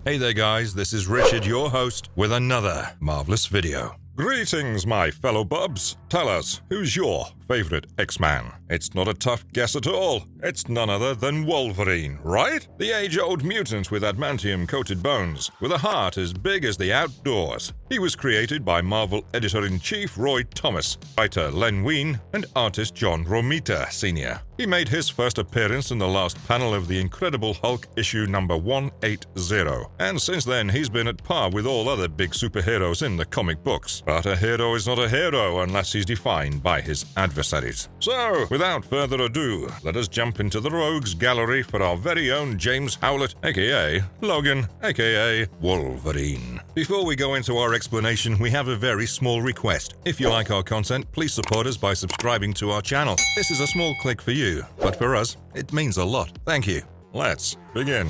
Hey there guys, this is Richard, your host, with another marvelous video. Greetings, my fellow bubs. Tell us, who's your favorite X-Man? It's not a tough guess at all. It's none other than Wolverine, right? The age-old mutant with adamantium-coated bones, with a heart as big as the outdoors. He was created by Marvel Editor-in-Chief Roy Thomas, writer Len Wein, and artist John Romita Sr. He made his first appearance in the last panel of The Incredible Hulk issue number 180, and since then he's been at par with all other big superheroes in the comic books. But a hero is not a hero unless he's defined by his adversaries. So, without further ado, let us jump into the Rogues Gallery for our very own James Howlett, aka Logan, aka Wolverine. Before we go into our explanation, we have a very small request. If you like our content, please support us by subscribing to our channel. This is a small click for you, but for us, it means a lot. Thank you. Let's begin.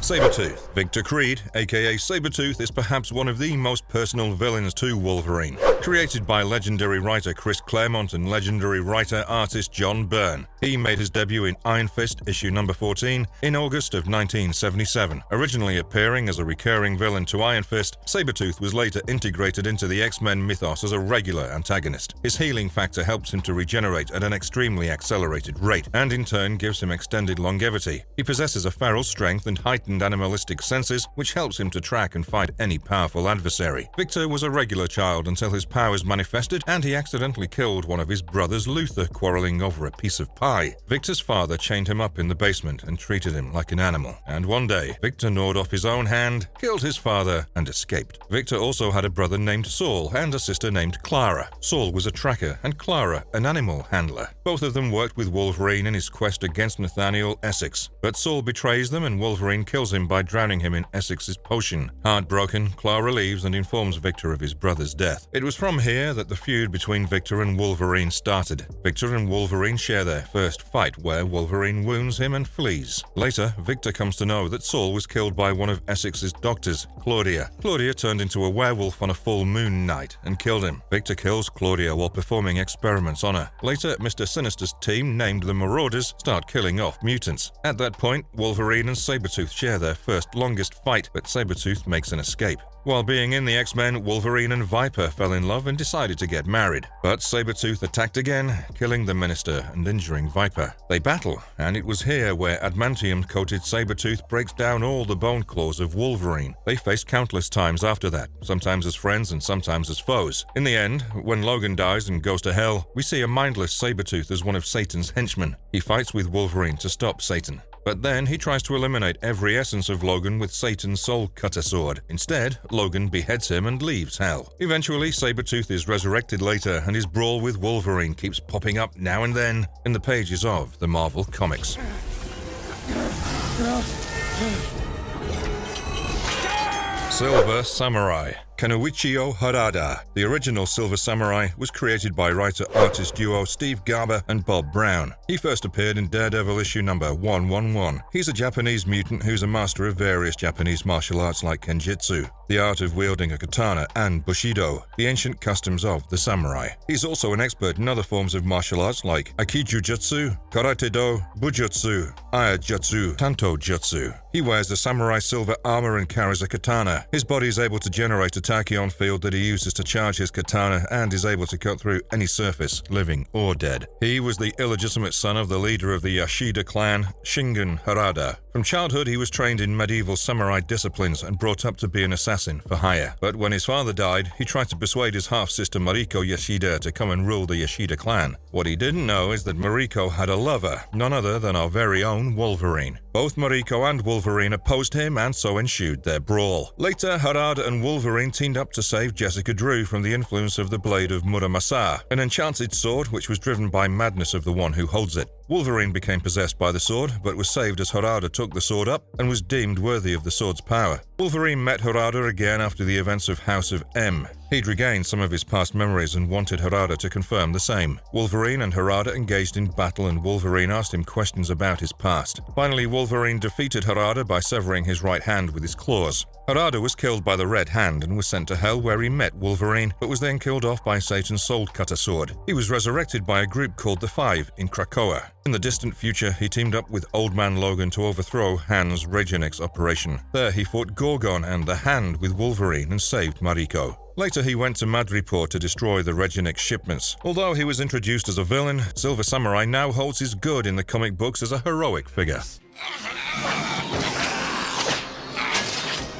Sabretooth. Victor Creed, aka Sabretooth, is perhaps one of the most personal villains to Wolverine. Created by legendary writer Chris Claremont and legendary writer-artist John Byrne, he made his debut in Iron Fist issue number 14 in August of 1977. Originally appearing as a recurring villain to Iron Fist, Sabretooth was later integrated into the X-Men mythos as a regular antagonist. His healing factor helps him to regenerate at an extremely accelerated rate, and in turn gives him extended longevity. He possesses a feral strength and heightened animalistic senses, which helps him to track and fight any powerful adversary. Victor was a regular child until his powers manifested and he accidentally killed one of his brothers Luther, quarreling over a piece of pie. Victor's father chained him up in the basement and treated him like an animal. And one day, Victor gnawed off his own hand, killed his father, and escaped. Victor also had a brother named Saul and a sister named Clara. Saul was a tracker and Clara an animal handler. Both of them worked with Wolverine in his quest against Nathaniel Essex. But Saul betrays them and Wolverine kills him by drowning him in Essex's potion. Heartbroken, Clara leaves and informs Victor of his brother's death. It was from here that the feud between Victor and Wolverine started. Victor and Wolverine share their first fight, where Wolverine wounds him and flees. Later, Victor comes to know that Saul was killed by one of Essex's doctors, Claudia. Claudia turned into a werewolf on a full moon night and killed him. Victor kills Claudia while performing experiments on her. Later, Mr. Sinister's team, named the Marauders, start killing off mutants. At that point, Wolverine and Sabretooth share their first longest fight, but Sabretooth makes an escape. While being in the X-Men, Wolverine and Viper fell in love and decided to get married. But Sabretooth attacked again, killing the Minister and injuring Viper. They battle, and it was here where adamantium-coated Sabretooth breaks down all the bone claws of Wolverine. They faced countless times after that, sometimes as friends and sometimes as foes. In the end, when Logan dies and goes to hell, we see a mindless Sabretooth as one of Satan's henchmen. He fights with Wolverine to stop Satan. But then he tries to eliminate every essence of Logan with Satan's soul cutter sword. Instead, Logan beheads him and leaves hell. Eventually, Sabretooth is resurrected later, and his brawl with Wolverine keeps popping up now and then in the pages of the Marvel Comics. Silver Samurai. Kanuichio Harada. The original Silver Samurai was created by writer-artist duo Steve Garber and Bob Brown. He first appeared in Daredevil issue number 111. He's a Japanese mutant who's a master of various Japanese martial arts like Kenjutsu, the art of wielding a katana, and Bushido, the ancient customs of the samurai. He's also an expert in other forms of martial arts like Aikijujutsu, Karate-do, Bujutsu, Ayajutsu, Tanto-jutsu. He wears the samurai silver armor and carries a katana. His body is able to generate a tachyon field that he uses to charge his katana and is able to cut through any surface, living or dead. He was the illegitimate son of the leader of the Yashida clan, Shingen Harada. From childhood, he was trained in medieval samurai disciplines and brought up to be an assassin for hire. But when his father died, he tried to persuade his half-sister Mariko Yashida to come and rule the Yashida clan. What he didn't know is that Mariko had a lover, none other than our very own Wolverine. Both Mariko and Wolverine opposed him, and so ensued their brawl. Later, Harada and Wolverine teamed up to save Jessica Drew from the influence of the blade of Muramasa, an enchanted sword which was driven by madness of the one who holds it. Wolverine became possessed by the sword, but was saved as Harada took the sword up and was deemed worthy of the sword's power. Wolverine met Harada again after the events of House of M. He'd regained some of his past memories and wanted Harada to confirm the same. Wolverine and Harada engaged in battle, and Wolverine asked him questions about his past. Finally, Wolverine defeated Harada by severing his right hand with his claws. Harada was killed by the Red Hand and was sent to Hell, where he met Wolverine, but was then killed off by Satan's Soul Cutter sword. He was resurrected by a group called the Five in Krakoa. In the distant future, he teamed up with Old Man Logan to overthrow Han's Regenex operation. There he fought Gorgon and the Hand with Wolverine and saved Mariko. Later, he went to Madripoor to destroy the Regenex shipments. Although he was introduced as a villain, Silver Samurai now holds his good in the comic books as a heroic figure.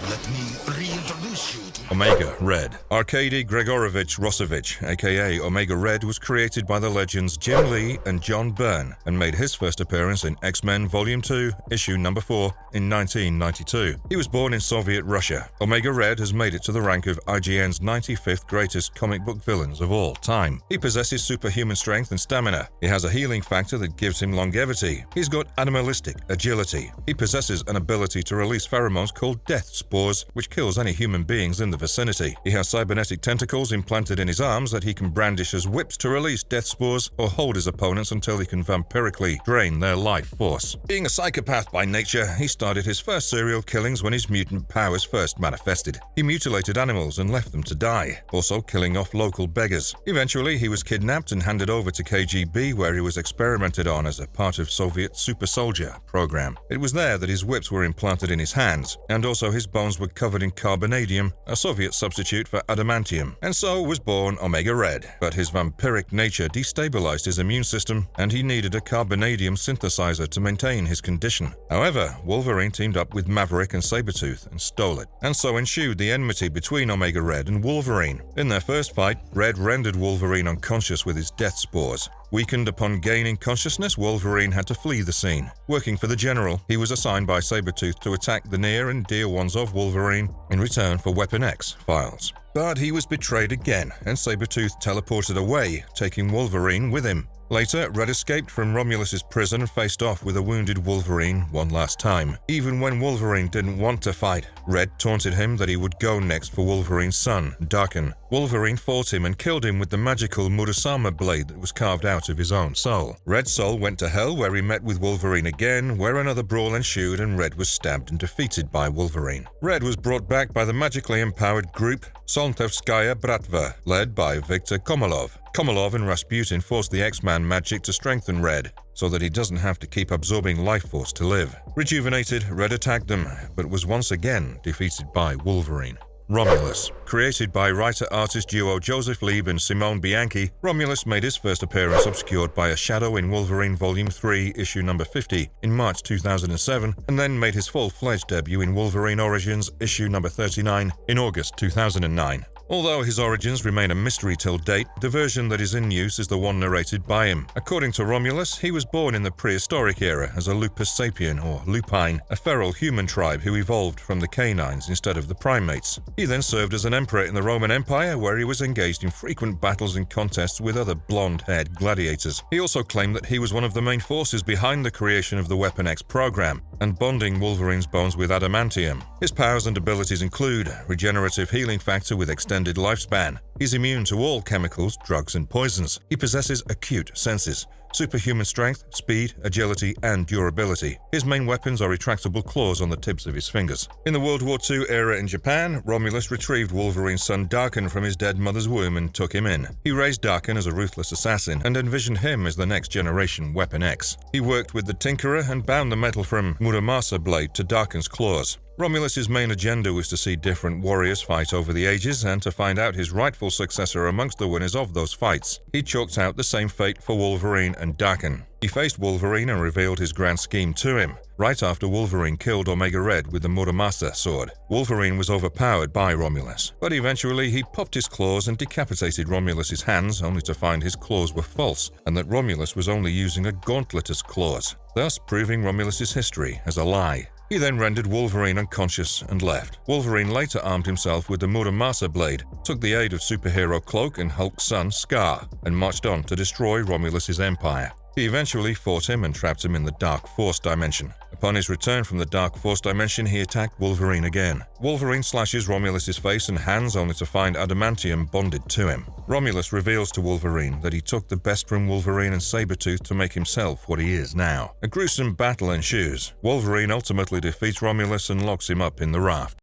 Let me reintroduce you to Omega Red. Arkady Gregorovich Rossovich, aka Omega Red, was created by the legends Jim Lee and John Byrne and made his first appearance in X-Men Volume 2, Issue Number 4 in 1992. He was born in Soviet Russia. Omega Red has made it to the rank of IGN's 95th greatest comic book villains of all time. He possesses superhuman strength and stamina. He has a healing factor that gives him longevity. He's got animalistic agility. He possesses an ability to release pheromones called death spores, which kills any human beings in the vicinity. He has cybernetic tentacles implanted in his arms that he can brandish as whips to release death spores or hold his opponents until he can vampirically drain their life force. Being a psychopath by nature, he started his first serial killings when his mutant powers first manifested. He mutilated animals and left them to die, also killing off local beggars. Eventually, he was kidnapped and handed over to KGB, where he was experimented on as a part of Soviet super soldier program. It was there that his whips were implanted in his hands, and also his bones were covered in carbonadium, a Soviet substitute for adamantium. And so was born Omega Red. But his vampiric nature destabilized his immune system, and he needed a carbonadium synthesizer to maintain his condition. However, Wolverine teamed up with Maverick and Sabretooth and stole it. And so ensued the enmity between Omega Red and Wolverine. In their first fight, Red rendered Wolverine unconscious with his death spores. Weakened upon gaining consciousness, Wolverine had to flee the scene. Working for the General, he was assigned by Sabretooth to attack the near and dear ones of Wolverine in return for Weapon X files. But he was betrayed again, and Sabretooth teleported away, taking Wolverine with him. Later, Red escaped from Romulus's prison and faced off with a wounded Wolverine one last time. Even when Wolverine didn't want to fight, Red taunted him that he would go next for Wolverine's son, Daken. Wolverine fought him and killed him with the magical Murasama blade that was carved out of his own soul. Red's soul went to Hell, where he met with Wolverine again, where another brawl ensued and Red was stabbed and defeated by Wolverine. Red was brought back by the magically empowered group Solntevskaya Bratva, led by Viktor Komolov. Komolov and Rasputin forced the X-Man magic to strengthen Red, so that he doesn't have to keep absorbing life force to live. Rejuvenated, Red attacked them, but was once again defeated by Wolverine. Romulus. Created by writer-artist duo Joseph Lieb and Simone Bianchi, Romulus made his first appearance obscured by a shadow in Wolverine Volume 3, Issue Number 50 in March 2007, and then made his full-fledged debut in Wolverine Origins, Issue Number 39 in August 2009. Although his origins remain a mystery till date, the version that is in use is the one narrated by him. According to Romulus, he was born in the prehistoric era as a Lupus sapien or lupine, a feral human tribe who evolved from the canines instead of the primates. He then served as an emperor in the Roman Empire, where he was engaged in frequent battles and contests with other blonde-haired gladiators. He also claimed that he was one of the main forces behind the creation of the Weapon X program and bonding Wolverine's bones with adamantium. His powers and abilities include regenerative healing factor with extended lifespan. He's immune to all chemicals, drugs, and poisons. He possesses acute senses, superhuman strength, speed, agility, and durability. His main weapons are retractable claws on the tips of his fingers. In the World War II era in Japan, Romulus retrieved Wolverine's son Daken from his dead mother's womb and took him in. He raised Daken as a ruthless assassin and envisioned him as the next generation Weapon X. He worked with the Tinkerer and bound the metal from Muramasa blade to Daken's claws. Romulus's main agenda was to see different warriors fight over the ages and to find out his rightful successor amongst the winners of those fights. He chalked out the same fate for Wolverine and Daken. He faced Wolverine and revealed his grand scheme to him, right after Wolverine killed Omega Red with the Muramasa sword. Wolverine was overpowered by Romulus, but eventually he popped his claws and decapitated Romulus's hands, only to find his claws were false and that Romulus was only using a gauntlet as claws, thus proving Romulus's history as a lie. He then rendered Wolverine unconscious and left. Wolverine later armed himself with the Muramasa blade, took the aid of superhero Cloak and Hulk's son Scar, and marched on to destroy Romulus's empire. He eventually fought him and trapped him in the Dark Force dimension. Upon his return from the Dark Force dimension, he attacked Wolverine again. Wolverine slashes Romulus' face and hands only to find adamantium bonded to him. Romulus reveals to Wolverine that he took the best from Wolverine and Sabretooth to make himself what he is now. A gruesome battle ensues. Wolverine ultimately defeats Romulus and locks him up in the raft.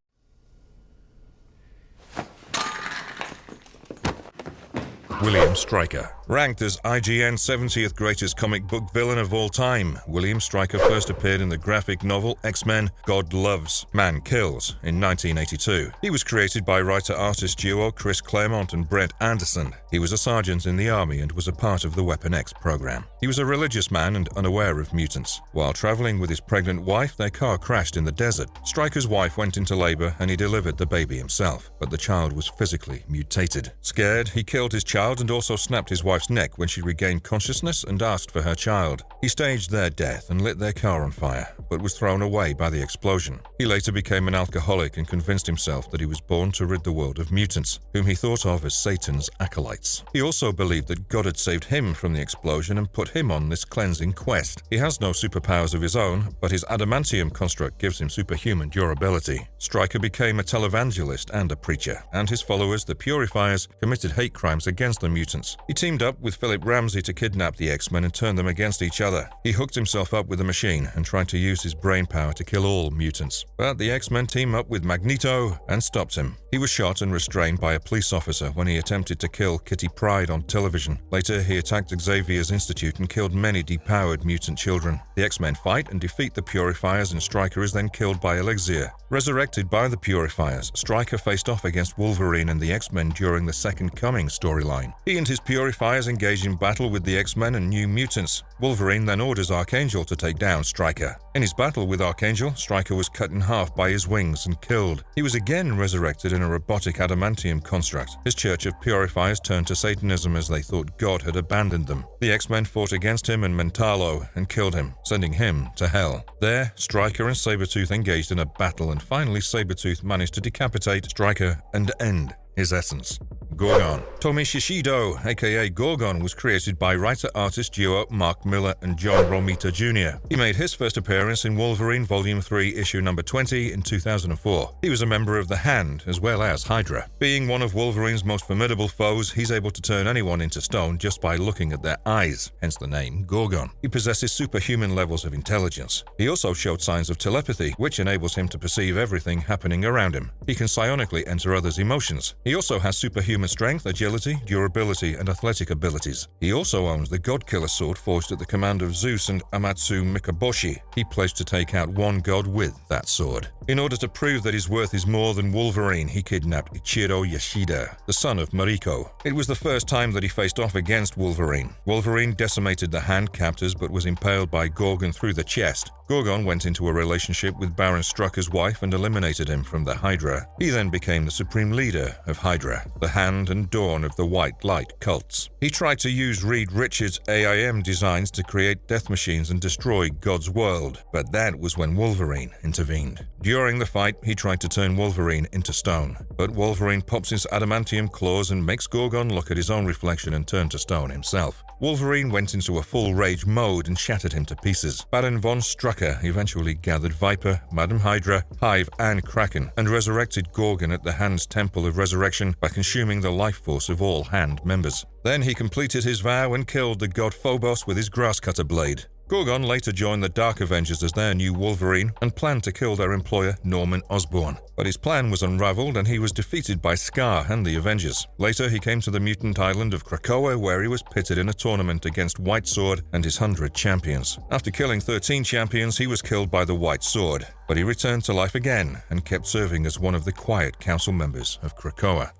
William Stryker. Ranked as IGN's 70th greatest comic book villain of all time, William Stryker first appeared in the graphic novel X-Men God Loves, Man Kills in 1982. He was created by writer-artist duo Chris Claremont and Brett Anderson. He was a sergeant in the army and was a part of the Weapon X program. He was a religious man and unaware of mutants. While traveling with his pregnant wife, their car crashed in the desert. Stryker's wife went into labor and he delivered the baby himself, but the child was physically mutated. Scared, he killed his child and also snapped his wife's neck when she regained consciousness and asked for her child. He staged their death and lit their car on fire, but was thrown away by the explosion. He later became an alcoholic and convinced himself that he was born to rid the world of mutants, whom he thought of as Satan's acolytes. He also believed that God had saved him from the explosion and put him on this cleansing quest. He has no superpowers of his own, but his adamantium construct gives him superhuman durability. Stryker became a televangelist and a preacher, and his followers, the Purifiers, committed hate crimes against the mutants. He teamed up with Philip Ramsey to kidnap the X-Men and turn them against each other. He hooked himself up with a machine and tried to use his brain power to kill all mutants. But the X-Men team up with Magneto and stopped him. He was shot and restrained by a police officer when he attempted to kill Kitty Pryde on television. Later, he attacked Xavier's Institute and killed many depowered mutant children. The X-Men fight and defeat the Purifiers, and Stryker is then killed by Elixir. Resurrected by the Purifiers, Stryker faced off against Wolverine and the X-Men during the Second Coming storyline. He and his Purifiers engage in battle with the X-Men and New Mutants. Wolverine then orders Archangel to take down Stryker. In his battle with Archangel, Stryker was cut in half by his wings and killed. He was again resurrected in a robotic adamantium construct. His Church of Purifiers turned to Satanism as they thought God had abandoned them. The X-Men fought against him and Mentalo and killed him, sending him to hell. There, Stryker and Sabretooth engaged in a battle, and finally Sabretooth managed to decapitate Stryker and end his essence. Gorgon. Tomi Shishido, aka Gorgon, was created by writer-artist duo Mark Miller and John Romita Jr. He made his first appearance in Wolverine Volume 3, issue number 20 in 2004. He was a member of the Hand as well as Hydra. Being one of Wolverine's most formidable foes, he's able to turn anyone into stone just by looking at their eyes, hence the name Gorgon. He possesses superhuman levels of intelligence. He also showed signs of telepathy, which enables him to perceive everything happening around him. He can psionically enter others' emotions. He also has superhuman strength, agility, durability, and athletic abilities. He also owns the God-Killer sword forged at the command of Zeus and Amatsu Mikaboshi. He pledged to take out one god with that sword. In order to prove that his worth is more than Wolverine, he kidnapped Ichiro Yashida, the son of Mariko. It was the first time that he faced off against Wolverine. Wolverine decimated the Hand captors but was impaled by Gorgon through the chest. Gorgon went into a relationship with Baron Strucker's wife and eliminated him from the Hydra. He then became the supreme leader of Hydra, the Hand and Dawn of the White Light cults. He tried to use Reed Richards' AIM designs to create death machines and destroy God's world, but that was when Wolverine intervened. During the fight, he tried to turn Wolverine into stone, but Wolverine pops his adamantium claws and makes Gorgon look at his own reflection and turn to stone himself. Wolverine went into a full rage mode and shattered him to pieces. Baron von Strucker eventually gathered Viper, Madam Hydra, Hive, and Kraken, and resurrected Gorgon at the Hand's Temple of Resurrection by consuming the life force of all Hand members. Then he completed his vow and killed the god Phobos with his grasscutter blade. Gorgon later joined the Dark Avengers as their new Wolverine and planned to kill their employer Norman Osborn. But his plan was unraveled and he was defeated by Scar and the Avengers. Later he came to the mutant island of Krakoa, where he was pitted in a tournament against White Sword and his 100 champions. After killing 13 champions, he was killed by the White Sword, but he returned to life again and kept serving as one of the quiet council members of Krakoa.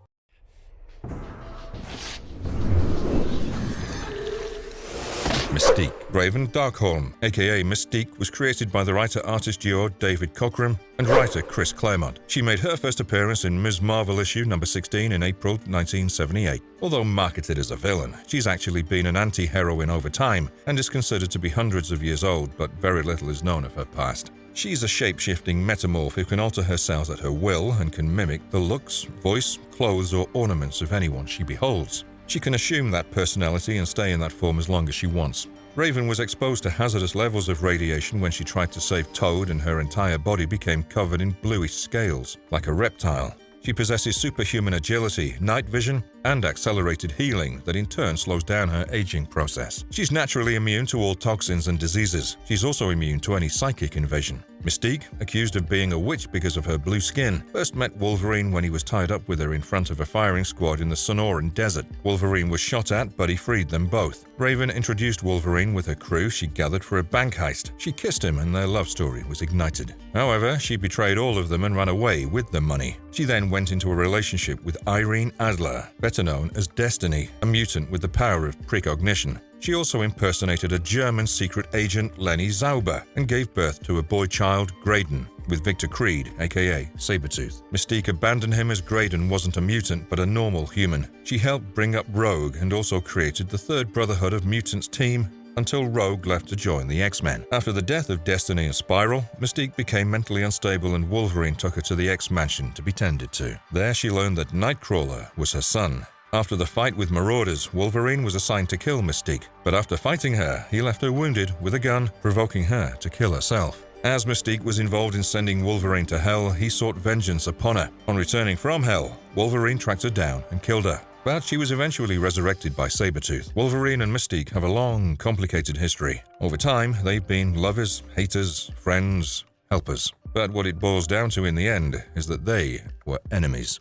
Mystique. Raven Darkholm, aka Mystique, was created by the writer-artist duo David Cockrum and writer Chris Claremont. She made her first appearance in Ms. Marvel issue number 16 in April 1978. Although marketed as a villain, she's actually been an anti-heroine over time and is considered to be hundreds of years old, but very little is known of her past. She's a shape-shifting metamorph who can alter her cells at her will and can mimic the looks, voice, clothes, or ornaments of anyone she beholds. She can assume that personality and stay in that form as long as she wants. Raven was exposed to hazardous levels of radiation when she tried to save Toad, and her entire body became covered in bluish scales, like a reptile. She possesses superhuman agility, night vision, and accelerated healing that in turn slows down her aging process. She's naturally immune to all toxins and diseases. She's also immune to any psychic invasion. Mystique, accused of being a witch because of her blue skin, first met Wolverine when he was tied up with her in front of a firing squad in the Sonoran Desert. Wolverine was shot at, but he freed them both. Raven introduced Wolverine with her crew she gathered for a bank heist. She kissed him and their love story was ignited. However, she betrayed all of them and ran away with the money. She then went into a relationship with Irene Adler, better known as Destiny, a mutant with the power of precognition. She also impersonated a German secret agent, Lenny Zauber, and gave birth to a boy child, Graydon, with Victor Creed, aka Sabretooth. Mystique abandoned him as Graydon wasn't a mutant but a normal human. She helped bring up Rogue and also created the Third Brotherhood of Mutants team until Rogue left to join the X-Men. After the death of Destiny and Spiral, Mystique became mentally unstable and Wolverine took her to the X-Mansion to be tended to. There she learned that Nightcrawler was her son. After the fight with Marauders, Wolverine was assigned to kill Mystique, but after fighting her, he left her wounded with a gun, provoking her to kill herself. As Mystique was involved in sending Wolverine to Hell, he sought vengeance upon her. On returning from Hell, Wolverine tracked her down and killed her. But she was eventually resurrected by Sabretooth. Wolverine and Mystique have a long, complicated history. Over time, they've been lovers, haters, friends, helpers. But what it boils down to in the end is that they were enemies.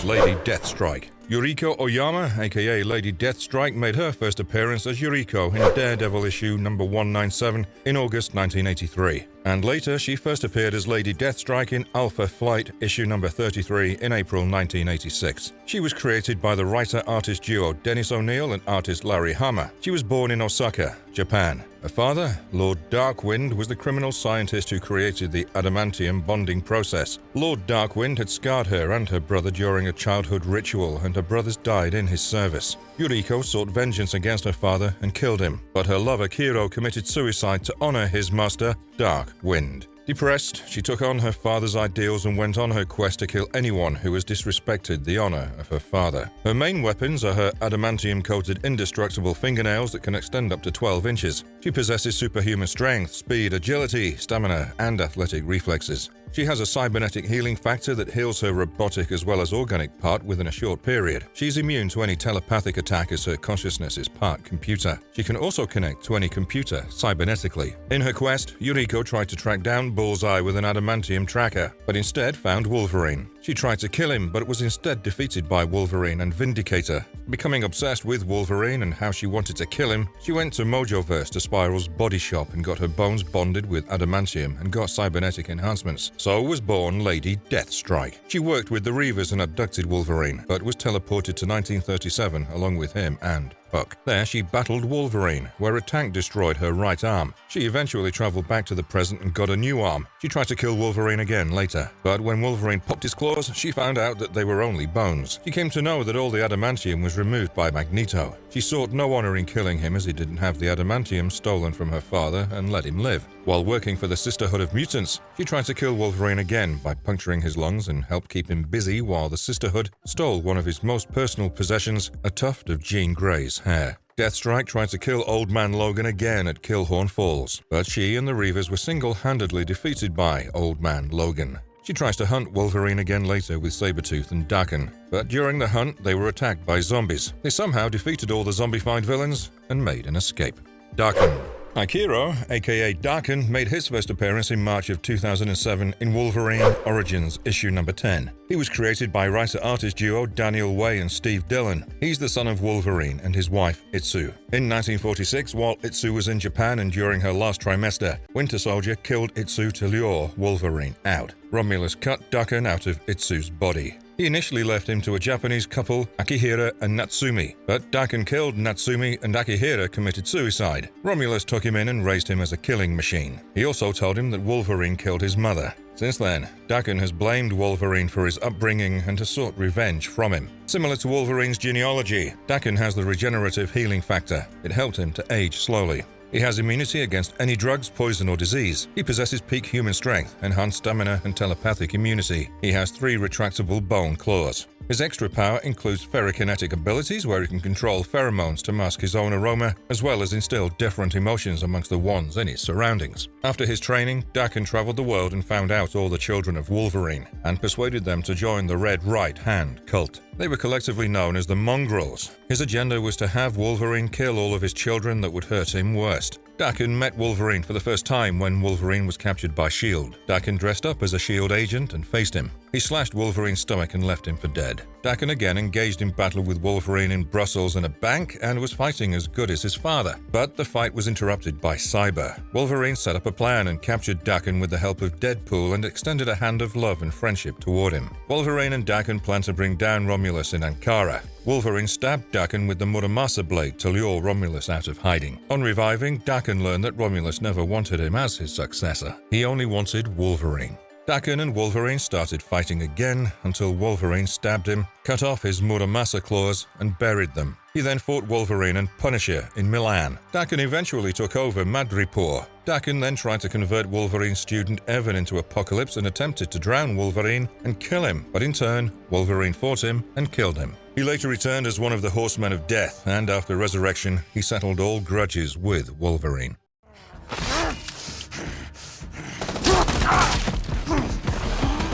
Lady Deathstrike. Yuriko Oyama, aka Lady Deathstrike, made her first appearance as Yuriko in Daredevil issue number 197 in August 1983. And later, she first appeared as Lady Deathstrike in Alpha Flight issue number 33 in April 1986. She was created by the writer-artist duo Dennis O'Neil and artist Larry Hama. She was born in Osaka, Japan. Her father, Lord Darkwind, was the criminal scientist who created the adamantium bonding process. Lord Darkwind had scarred her and her brother during a childhood ritual, and her brothers died in his service. Yuriko sought vengeance against her father and killed him, but her lover Kiro committed suicide to honor his master, Darkwind. Depressed, she took on her father's ideals and went on her quest to kill anyone who has disrespected the honor of her father. Her main weapons are her adamantium-coated indestructible fingernails that can extend up to 12 inches. She possesses superhuman strength, speed, agility, stamina, and athletic reflexes. She has a cybernetic healing factor that heals her robotic as well as organic part within a short period. She's immune to any telepathic attack as her consciousness is part computer. She can also connect to any computer cybernetically. In her quest, Yuriko tried to track down Bullseye with an adamantium tracker, but instead found Wolverine. She tried to kill him, but was instead defeated by Wolverine and Vindicator. Becoming obsessed with Wolverine and how she wanted to kill him, she went to Mojoverse to Spiral's body shop and got her bones bonded with adamantium and got cybernetic enhancements. So was born Lady Deathstrike. She worked with the Reavers and abducted Wolverine, but was teleported to 1937 along with him and Buck. There she battled Wolverine, where a tank destroyed her right arm. She eventually traveled back to the present and got a new arm. She tried to kill Wolverine again later, but when Wolverine popped his claws, she found out that they were only bones. She came to know that all the adamantium was removed by Magneto. She sought no honor in killing him as he didn't have the adamantium stolen from her father and let him live. While working for the Sisterhood of Mutants, she tried to kill Wolverine again by puncturing his lungs and helped keep him busy while the Sisterhood stole one of his most personal possessions, a tuft of Jean Grey's hair. Deathstrike tried to kill Old Man Logan again at Killhorn Falls, but she and the Reavers were single-handedly defeated by Old Man Logan. She tries to hunt Wolverine again later with Sabretooth and Daken, but during the hunt they were attacked by zombies. They somehow defeated all the zombified villains and made an escape. Daken. Akiro, aka Daken, made his first appearance in March of 2007 in Wolverine Origins issue number 10. He was created by writer-artist duo Daniel Way and Steve Dillon. He's the son of Wolverine and his wife Itsu. In 1946, while Itsu was in Japan and during her last trimester, Winter Soldier killed Itsu to lure Wolverine out. Romulus cut Daken out of Itsu's body. He initially left him to a Japanese couple, Akihira and Natsumi, but Daken killed Natsumi and Akihira committed suicide. Romulus took him in and raised him as a killing machine. He also told him that Wolverine killed his mother. Since then, Daken has blamed Wolverine for his upbringing and has sought revenge from him. Similar to Wolverine's genealogy, Daken has the regenerative healing factor. It helped him to age slowly. He has immunity against any drugs, poison, or disease. He possesses peak human strength, enhanced stamina, and telepathic immunity. He has 3 retractable bone claws. His extra power includes ferrokinetic abilities where he can control pheromones to mask his own aroma, as well as instill different emotions amongst the ones in his surroundings. After his training, Daken traveled the world and found out all the children of Wolverine, and persuaded them to join the Red Right Hand cult. They were collectively known as the Mongrels. His agenda was to have Wolverine kill all of his children that would hurt him worst. Daken met Wolverine for the first time when Wolverine was captured by S.H.I.E.L.D. Daken dressed up as a S.H.I.E.L.D. agent and faced him. He slashed Wolverine's stomach and left him for dead. Daken again engaged in battle with Wolverine in Brussels in a bank and was fighting as good as his father. But the fight was interrupted by Cyber. Wolverine set up a plan and captured Daken with the help of Deadpool and extended a hand of love and friendship toward him. Wolverine and Daken planned to bring down Romulus in Ankara. Wolverine stabbed Daken with the Muramasa blade to lure Romulus out of hiding. On reviving, Daken learned that Romulus never wanted him as his successor. He only wanted Wolverine. Daken and Wolverine started fighting again until Wolverine stabbed him, cut off his Muramasa claws, and buried them. He then fought Wolverine and Punisher in Milan. Daken eventually took over Madripoor. Daken then tried to convert Wolverine's student Evan into Apocalypse and attempted to drown Wolverine and kill him, but in turn, Wolverine fought him and killed him. He later returned as one of the Horsemen of Death, and after resurrection, he settled all grudges with Wolverine.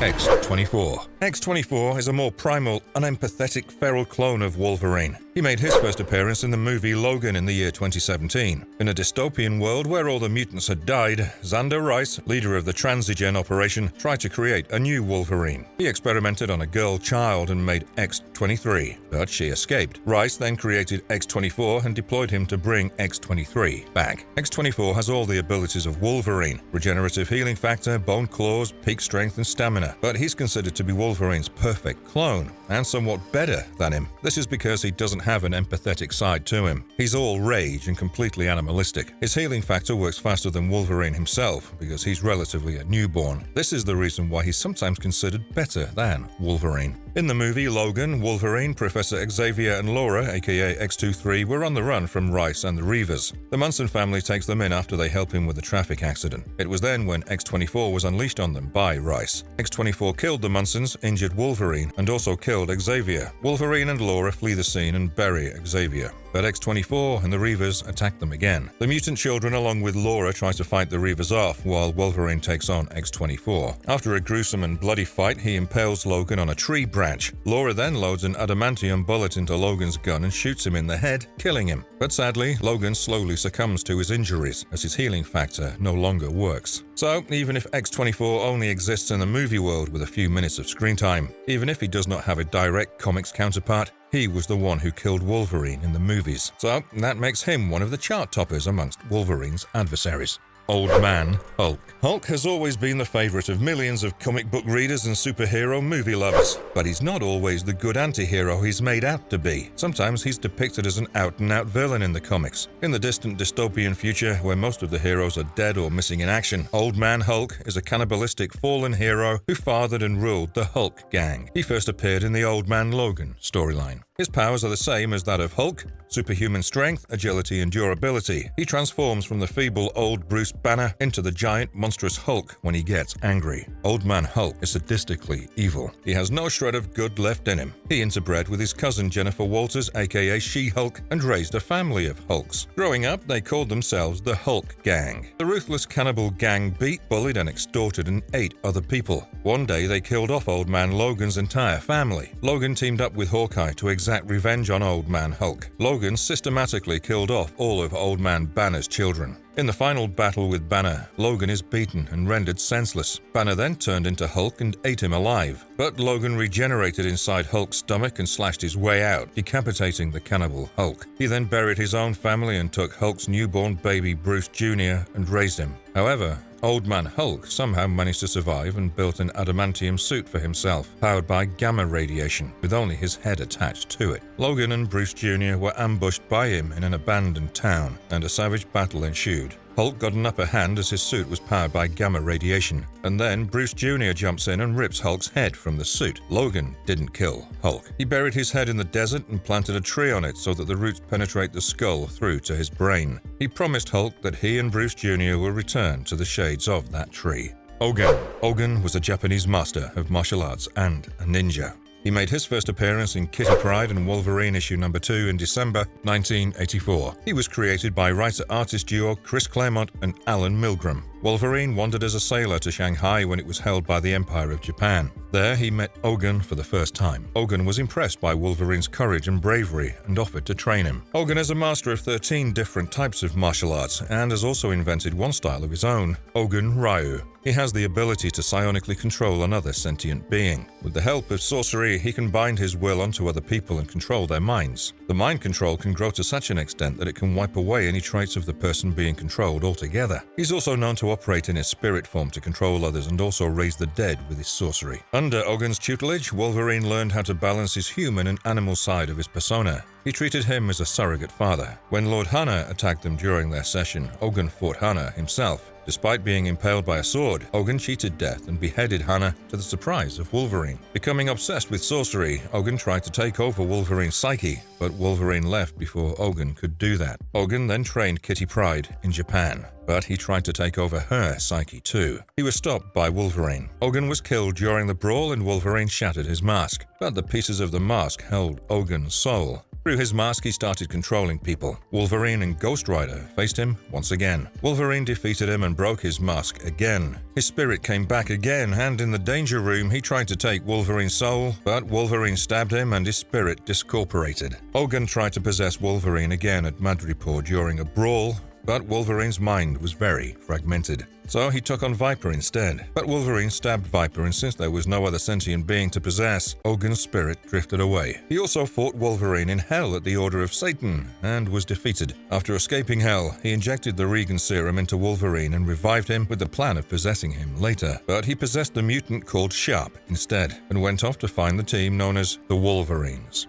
X-24. X-24 is a more primal, unempathetic, feral clone of Wolverine. He made his first appearance in the movie Logan in the year 2017. In a dystopian world where all the mutants had died, Xander Rice, leader of the Transigen operation, tried to create a new Wolverine. He experimented on a girl child and made X-23, but she escaped. Rice then created X-24 and deployed him to bring X-23 back. X-24 has all the abilities of Wolverine: regenerative healing factor, bone claws, peak strength, and stamina. But he's considered to be Wolverine's perfect clone, and somewhat better than him. This is because he doesn't have an empathetic side to him. He's all rage and completely animalistic. His healing factor works faster than Wolverine himself because he's relatively a newborn. This is the reason why he's sometimes considered better than Wolverine. In the movie Logan, Wolverine, Professor Xavier, and Laura, aka X-23, were on the run from Rice and the Reavers. The Munson family takes them in after they help him with a traffic accident. It was then when X-24 was unleashed on them by Rice. X-24 killed the Munsons, injured Wolverine, and also killed Xavier. Wolverine and Laura flee the scene and bury Xavier. But X-24 and the Reavers attack them again. The mutant children along with Laura try to fight the Reavers off, while Wolverine takes on X-24. After a gruesome and bloody fight, he impales Logan on a tree branch. Laura then loads an adamantium bullet into Logan's gun and shoots him in the head, killing him. But sadly, Logan slowly succumbs to his injuries, as his healing factor no longer works. So, even if X-24 only exists in the movie world with a few minutes of screen time, even if he does not have a direct comics counterpart, he was the one who killed Wolverine in the movies. So, that makes him one of the chart toppers amongst Wolverine's adversaries. Old Man Hulk. Hulk has always been the favorite of millions of comic book readers and superhero movie lovers, but he's not always the good anti-hero he's made out to be. Sometimes he's depicted as an out-and-out villain in the comics. In the distant dystopian future, where most of the heroes are dead or missing in action, Old Man Hulk is a cannibalistic fallen hero who fathered and ruled the Hulk gang. He first appeared in the Old Man Logan storyline. His powers are the same as that of Hulk: superhuman strength, agility, and durability. He transforms from the feeble old Bruce Banner into the giant, monstrous Hulk when he gets angry. Old Man Hulk is sadistically evil. He has no shred of good left in him. He interbred with his cousin Jennifer Walters, aka She-Hulk, and raised a family of Hulks. Growing up, they called themselves the Hulk Gang. The ruthless cannibal gang beat, bullied, and extorted and ate other people. One day, they killed off Old Man Logan's entire family. Logan teamed up with Hawkeye to exact revenge on Old Man Hulk. Logan systematically killed off all of Old Man Banner's children. In the final battle with Banner, Logan is beaten and rendered senseless. Banner then turned into Hulk and ate him alive. But Logan regenerated inside Hulk's stomach and slashed his way out, decapitating the cannibal Hulk. He then buried his own family and took Hulk's newborn baby Bruce Jr. and raised him. However, Old Man Hulk somehow managed to survive and built an adamantium suit for himself, powered by gamma radiation, with only his head attached to it. Logan and Bruce Jr. were ambushed by him in an abandoned town, and a savage battle ensued. Hulk got an upper hand as his suit was powered by gamma radiation, and then Bruce Jr. jumps in and rips Hulk's head from the suit. Logan didn't kill Hulk. He buried his head in the desert and planted a tree on it so that the roots penetrate the skull through to his brain. He promised Hulk that he and Bruce Jr. will return to the shades of that tree. Ogun. Ogun was a Japanese master of martial arts and a ninja. He made his first appearance in Kitty Pryde and Wolverine issue number 2 in December 1984. He was created by writer-artist duo Chris Claremont and Alan Milgrom. Wolverine wandered as a sailor to Shanghai when it was held by the Empire of Japan. There he met Ogun for the first time. Ogun was impressed by Wolverine's courage and bravery and offered to train him. Ogun is a master of 13 different types of martial arts and has also invented one style of his own, Ogun Ryu. He has the ability to psionically control another sentient being. With the help of sorcery, he can bind his will onto other people and control their minds. The mind control can grow to such an extent that it can wipe away any traits of the person being controlled altogether. He's also known to operate in his spirit form to control others and also raise the dead with his sorcery. Under Ogun's tutelage, Wolverine learned how to balance his human and animal side of his persona. He treated him as a surrogate father. When Lord Hana attacked them during their session, Ogun fought Hana himself. Despite being impaled by a sword, Ogun cheated death and beheaded Hana to the surprise of Wolverine. Becoming obsessed with sorcery, Ogun tried to take over Wolverine's psyche, but Wolverine left before Ogun could do that. Ogun then trained Kitty Pryde in Japan, but he tried to take over her psyche too. He was stopped by Wolverine. Ogun was killed during the brawl and Wolverine shattered his mask, but the pieces of the mask held Ogun's soul. Through his mask, he started controlling people. Wolverine and Ghost Rider faced him once again. Wolverine defeated him and broke his mask again. His spirit came back again, and in the danger room, he tried to take Wolverine's soul, but Wolverine stabbed him and his spirit discorporated. Ogun tried to possess Wolverine again at Madripoor during a brawl, but Wolverine's mind was very fragmented. So he took on Viper instead. But Wolverine stabbed Viper, and since there was no other sentient being to possess, Ogun's spirit drifted away. He also fought Wolverine in Hell at the Order of Satan and was defeated. After escaping Hell, he injected the Regan serum into Wolverine and revived him with the plan of possessing him later. But he possessed the mutant called Sharp instead and went off to find the team known as the Wolverines.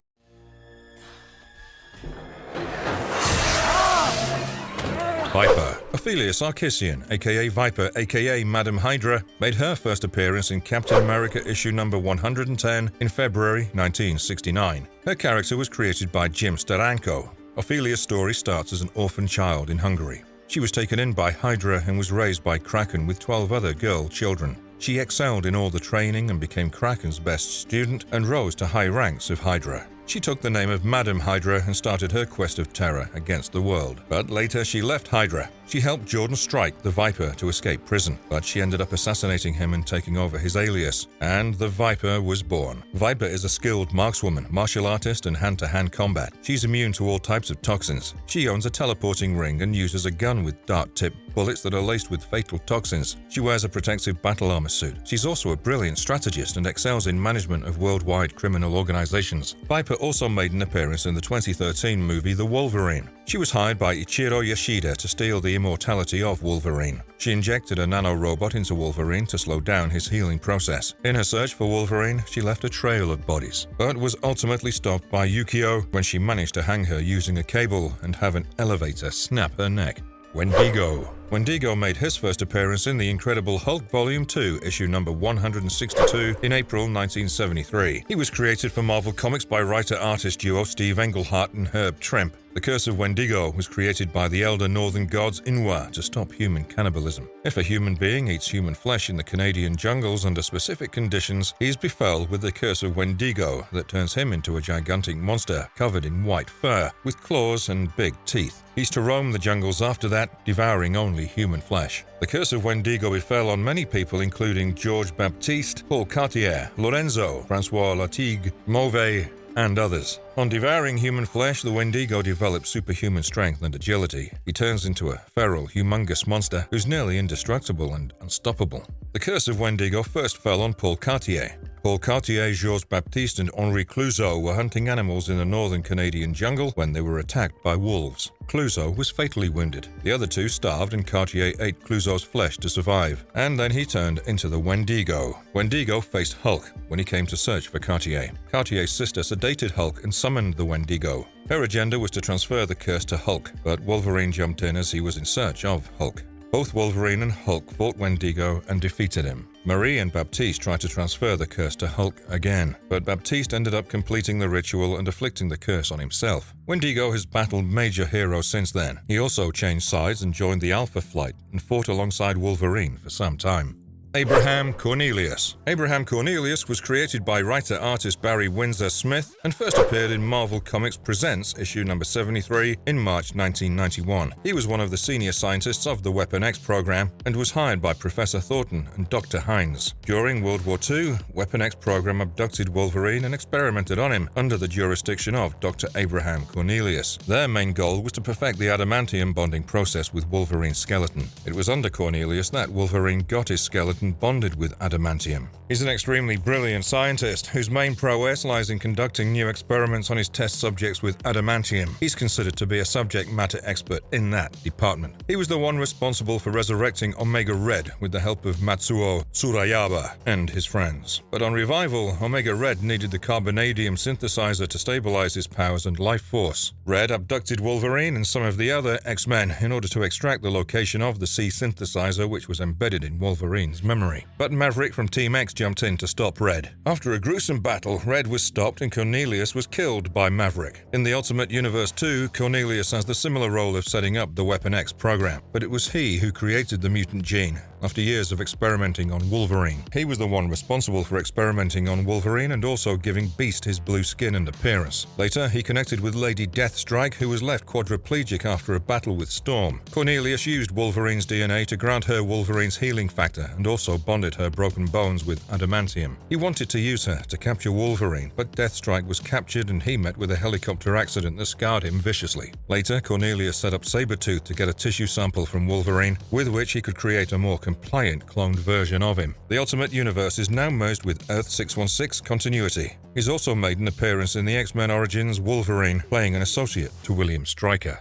Viper. Ophelia Sarkisian, aka Viper, aka Madam Hydra, made her first appearance in Captain America issue number 110 in February 1969. Her character was created by Jim Steranko. Ophelia's story starts as an orphan child in Hungary. She was taken in by Hydra and was raised by Kraken with 12 other girl children. She excelled in all the training and became Kraken's best student and rose to high ranks of Hydra. She took the name of Madam Hydra and started her quest of terror against the world. But later she left Hydra. She helped Jordan Strike, the Viper, to escape prison, but she ended up assassinating him and taking over his alias, and the Viper was born. Viper is a skilled markswoman, martial artist, and hand-to-hand combat. She's immune to all types of toxins. She owns a teleporting ring and uses a gun with dart-tipped bullets that are laced with fatal toxins. She wears a protective battle armor suit. She's also a brilliant strategist and excels in management of worldwide criminal organizations. Viper also made an appearance in the 2013 movie The Wolverine. She was hired by Ichiro Yoshida to steal the immortality of Wolverine. She injected a nanorobot into Wolverine to slow down his healing process. In her search for Wolverine, she left a trail of bodies, but was ultimately stopped by Yukio when she managed to hang her using a cable and have an elevator snap her neck. Wendigo. Wendigo made his first appearance in The Incredible Hulk Volume 2, issue number 162, in April 1973. He was created for Marvel Comics by writer-artist duo Steve Englehart and Herb Trimpe. The Curse of Wendigo was created by the elder northern gods Inwa to stop human cannibalism. If a human being eats human flesh in the Canadian jungles under specific conditions, he is befell with the Curse of Wendigo that turns him into a gigantic monster covered in white fur, with claws and big teeth. He's to roam the jungles after that, devouring only human flesh. The Curse of Wendigo befell on many people including George Baptiste, Paul Cartier, Lorenzo, Francois Latigue, Mauvais, and others. On devouring human flesh, the Wendigo develops superhuman strength and agility. He turns into a feral, humongous monster who's nearly indestructible and unstoppable. The Curse of Wendigo first fell on Paul Cartier. Paul Cartier, Georges Baptiste, and Henri Clouzot were hunting animals in the northern Canadian jungle when they were attacked by wolves. Clouzot was fatally wounded. The other two starved and Cartier ate Clouzot's flesh to survive. And then he turned into the Wendigo. Wendigo faced Hulk when he came to search for Cartier. Cartier's sister sedated Hulk and summoned the Wendigo. Her agenda was to transfer the curse to Hulk, but Wolverine jumped in as he was in search of Hulk. Both Wolverine and Hulk fought Wendigo and defeated him. Marie and Baptiste tried to transfer the curse to Hulk again, but Baptiste ended up completing the ritual and afflicting the curse on himself. Wendigo has battled major heroes since then. He also changed sides and joined the Alpha Flight and fought alongside Wolverine for some time. Abraham Cornelius. Abraham Cornelius was created by writer-artist Barry Windsor Smith and first appeared in Marvel Comics Presents issue number 73 in March 1991. He was one of the senior scientists of the Weapon X program and was hired by Professor Thornton and Dr. Hines. During World War II, Weapon X program abducted Wolverine and experimented on him under the jurisdiction of Dr. Abraham Cornelius. Their main goal was to perfect the adamantium bonding process with Wolverine's skeleton. It was under Cornelius that Wolverine got his skeleton bonded with adamantium. He's an extremely brilliant scientist whose main prowess lies in conducting new experiments on his test subjects with adamantium. He's considered to be a subject matter expert in that department. He was the one responsible for resurrecting Omega Red with the help of Matsuo Tsurayaba and his friends. But on revival, Omega Red needed the carbonadium synthesizer to stabilize his powers and life force. Red abducted Wolverine and some of the other X-Men in order to extract the location of the C synthesizer, which was embedded in Wolverine's memory. But Maverick from Team X jumped in to stop Red. After a gruesome battle, Red was stopped and Cornelius was killed by Maverick. In the Ultimate Universe 2, Cornelius has the similar role of setting up the Weapon X program, but it was he who created the mutant gene. After years of experimenting on Wolverine, he was the one responsible for experimenting on Wolverine and also giving Beast his blue skin and appearance. Later, he connected with Lady Deathstrike, who was left quadriplegic after a battle with Storm. Cornelius used Wolverine's DNA to grant her Wolverine's healing factor and also bonded her broken bones with adamantium. He wanted to use her to capture Wolverine, but Deathstrike was captured and he met with a helicopter accident that scarred him viciously. Later, Cornelius set up Sabretooth to get a tissue sample from Wolverine, with which he could create a more compliant cloned version of him. The Ultimate Universe is now merged with Earth 616 continuity. He's also made an appearance in the X-Men Origins Wolverine, playing an associate to William Stryker.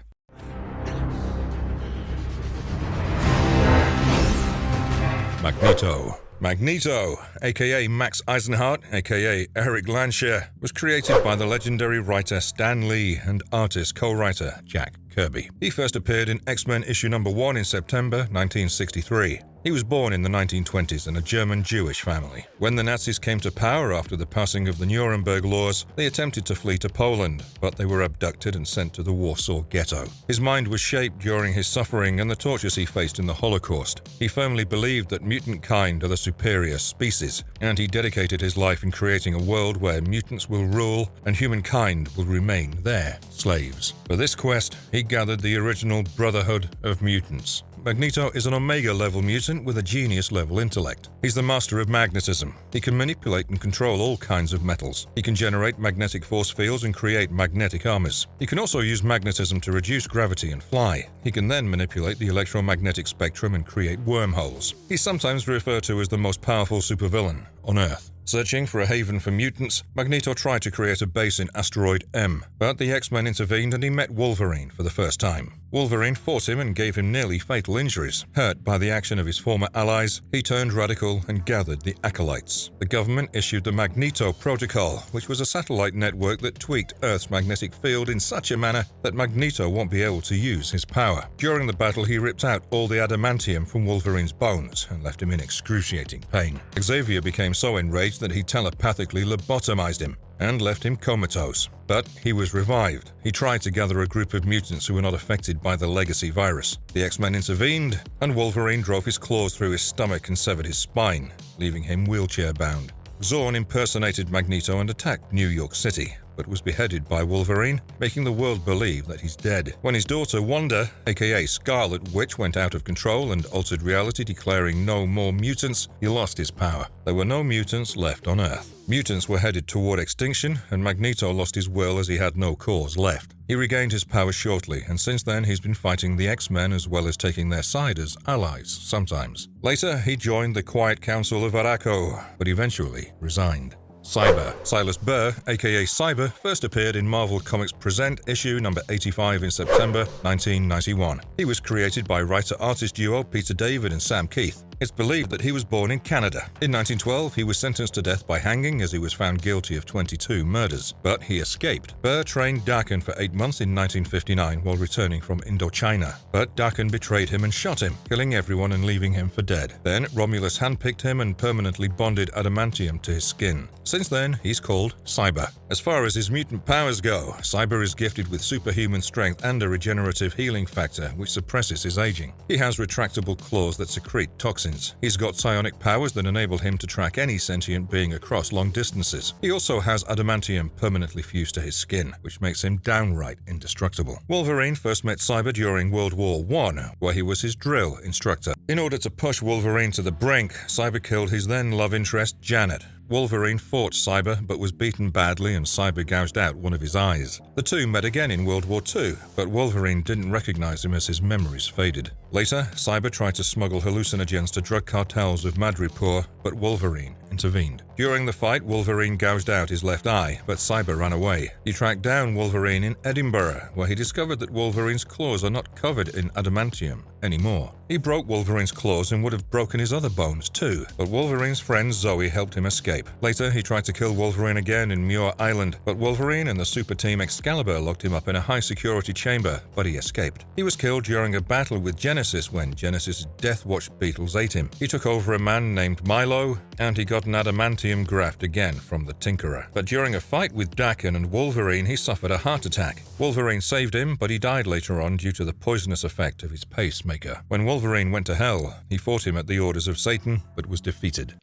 Magneto, aka Max Eisenhardt, aka Eric Lansher, was created by the legendary writer Stan Lee and artist co-writer Jack Kirby. He first appeared in X-Men issue number 1 in September 1963. He was born in the 1920s in a German Jewish family. When the Nazis came to power after the passing of the Nuremberg laws, they attempted to flee to Poland, but they were abducted and sent to the Warsaw Ghetto. His mind was shaped during his suffering and the tortures he faced in the Holocaust. He firmly believed that mutant kind are the superior species, and he dedicated his life in creating a world where mutants will rule and humankind will remain their slaves. For this quest, he gathered the original Brotherhood of Mutants. Magneto is an Omega-level mutant with a genius-level intellect. He's the master of magnetism. He can manipulate and control all kinds of metals. He can generate magnetic force fields and create magnetic armors. He can also use magnetism to reduce gravity and fly. He can then manipulate the electromagnetic spectrum and create wormholes. He's sometimes referred to as the most powerful supervillain on Earth. Searching for a haven for mutants, Magneto tried to create a base in Asteroid M, but the X-Men intervened and he met Wolverine for the first time. Wolverine fought him and gave him nearly fatal injuries. Hurt by the action of his former allies, he turned radical and gathered the Acolytes. The government issued the Magneto Protocol, which was a satellite network that tweaked Earth's magnetic field in such a manner that Magneto won't be able to use his power. During the battle, he ripped out all the adamantium from Wolverine's bones and left him in excruciating pain. Xavier became so enraged that he telepathically lobotomized him and left him comatose. But he was revived. He tried to gather a group of mutants who were not affected by the legacy virus. The X-Men intervened, and Wolverine drove his claws through his stomach and severed his spine, leaving him wheelchair-bound. Zorn impersonated Magneto and attacked New York City, but was beheaded by Wolverine, making the world believe that he's dead. When his daughter Wanda, aka Scarlet Witch, went out of control and altered reality, declaring no more mutants, he lost his power. There were no mutants left on Earth. Mutants were headed toward extinction, and Magneto lost his will as he had no cause left. He regained his power shortly, and since then he's been fighting the X-Men as well as taking their side as allies sometimes. Later, he joined the Quiet Council of Arakko, but eventually resigned. Cyber. Silas Burr, aka Cyber, first appeared in Marvel Comics Present issue number 85 in September 1991. He was created by writer-artist duo Peter David and Sam Keith. It's believed that he was born in Canada. In 1912, he was sentenced to death by hanging as he was found guilty of 22 murders, but he escaped. Burr trained Daken for 8 months in 1959 while returning from Indochina, but Daken betrayed him and shot him, killing everyone and leaving him for dead. Then Romulus handpicked him and permanently bonded adamantium to his skin. Since then, he's called Cyber. As far as his mutant powers go, Cyber is gifted with superhuman strength and a regenerative healing factor which suppresses his aging. He has retractable claws that secrete toxins assassins. He's got psionic powers that enable him to track any sentient being across long distances. He also has adamantium permanently fused to his skin, which makes him downright indestructible. Wolverine first met Cyber during World War I, where he was his drill instructor. In order to push Wolverine to the brink, Cyber killed his then love interest, Janet. Wolverine fought Cyber, but was beaten badly and Cyber gouged out one of his eyes. The two met again in World War II, but Wolverine didn't recognize him as his memories faded. Later, Cyber tried to smuggle hallucinogens to drug cartels of Madripoor, but Wolverine intervened. During the fight, Wolverine gouged out his left eye, but Cyber ran away. He tracked down Wolverine in Edinburgh, where he discovered that Wolverine's claws are not covered in adamantium anymore. He broke Wolverine's claws and would have broken his other bones too, but Wolverine's friend Zoe helped him escape. Later, he tried to kill Wolverine again in Muir Island, but Wolverine and the super team Excalibur locked him up in a high-security chamber, but he escaped. He was killed during a battle with Genesis when Genesis' Death Watch beetles ate him. He took over a man named Milo, and he got an adamantium graft again from the Tinkerer. But during a fight with Daken and Wolverine, he suffered a heart attack. Wolverine saved him, but he died later on due to the poisonous effect of his pacemaker. When Wolverine went to Hell, he fought him at the orders of Satan, but was defeated.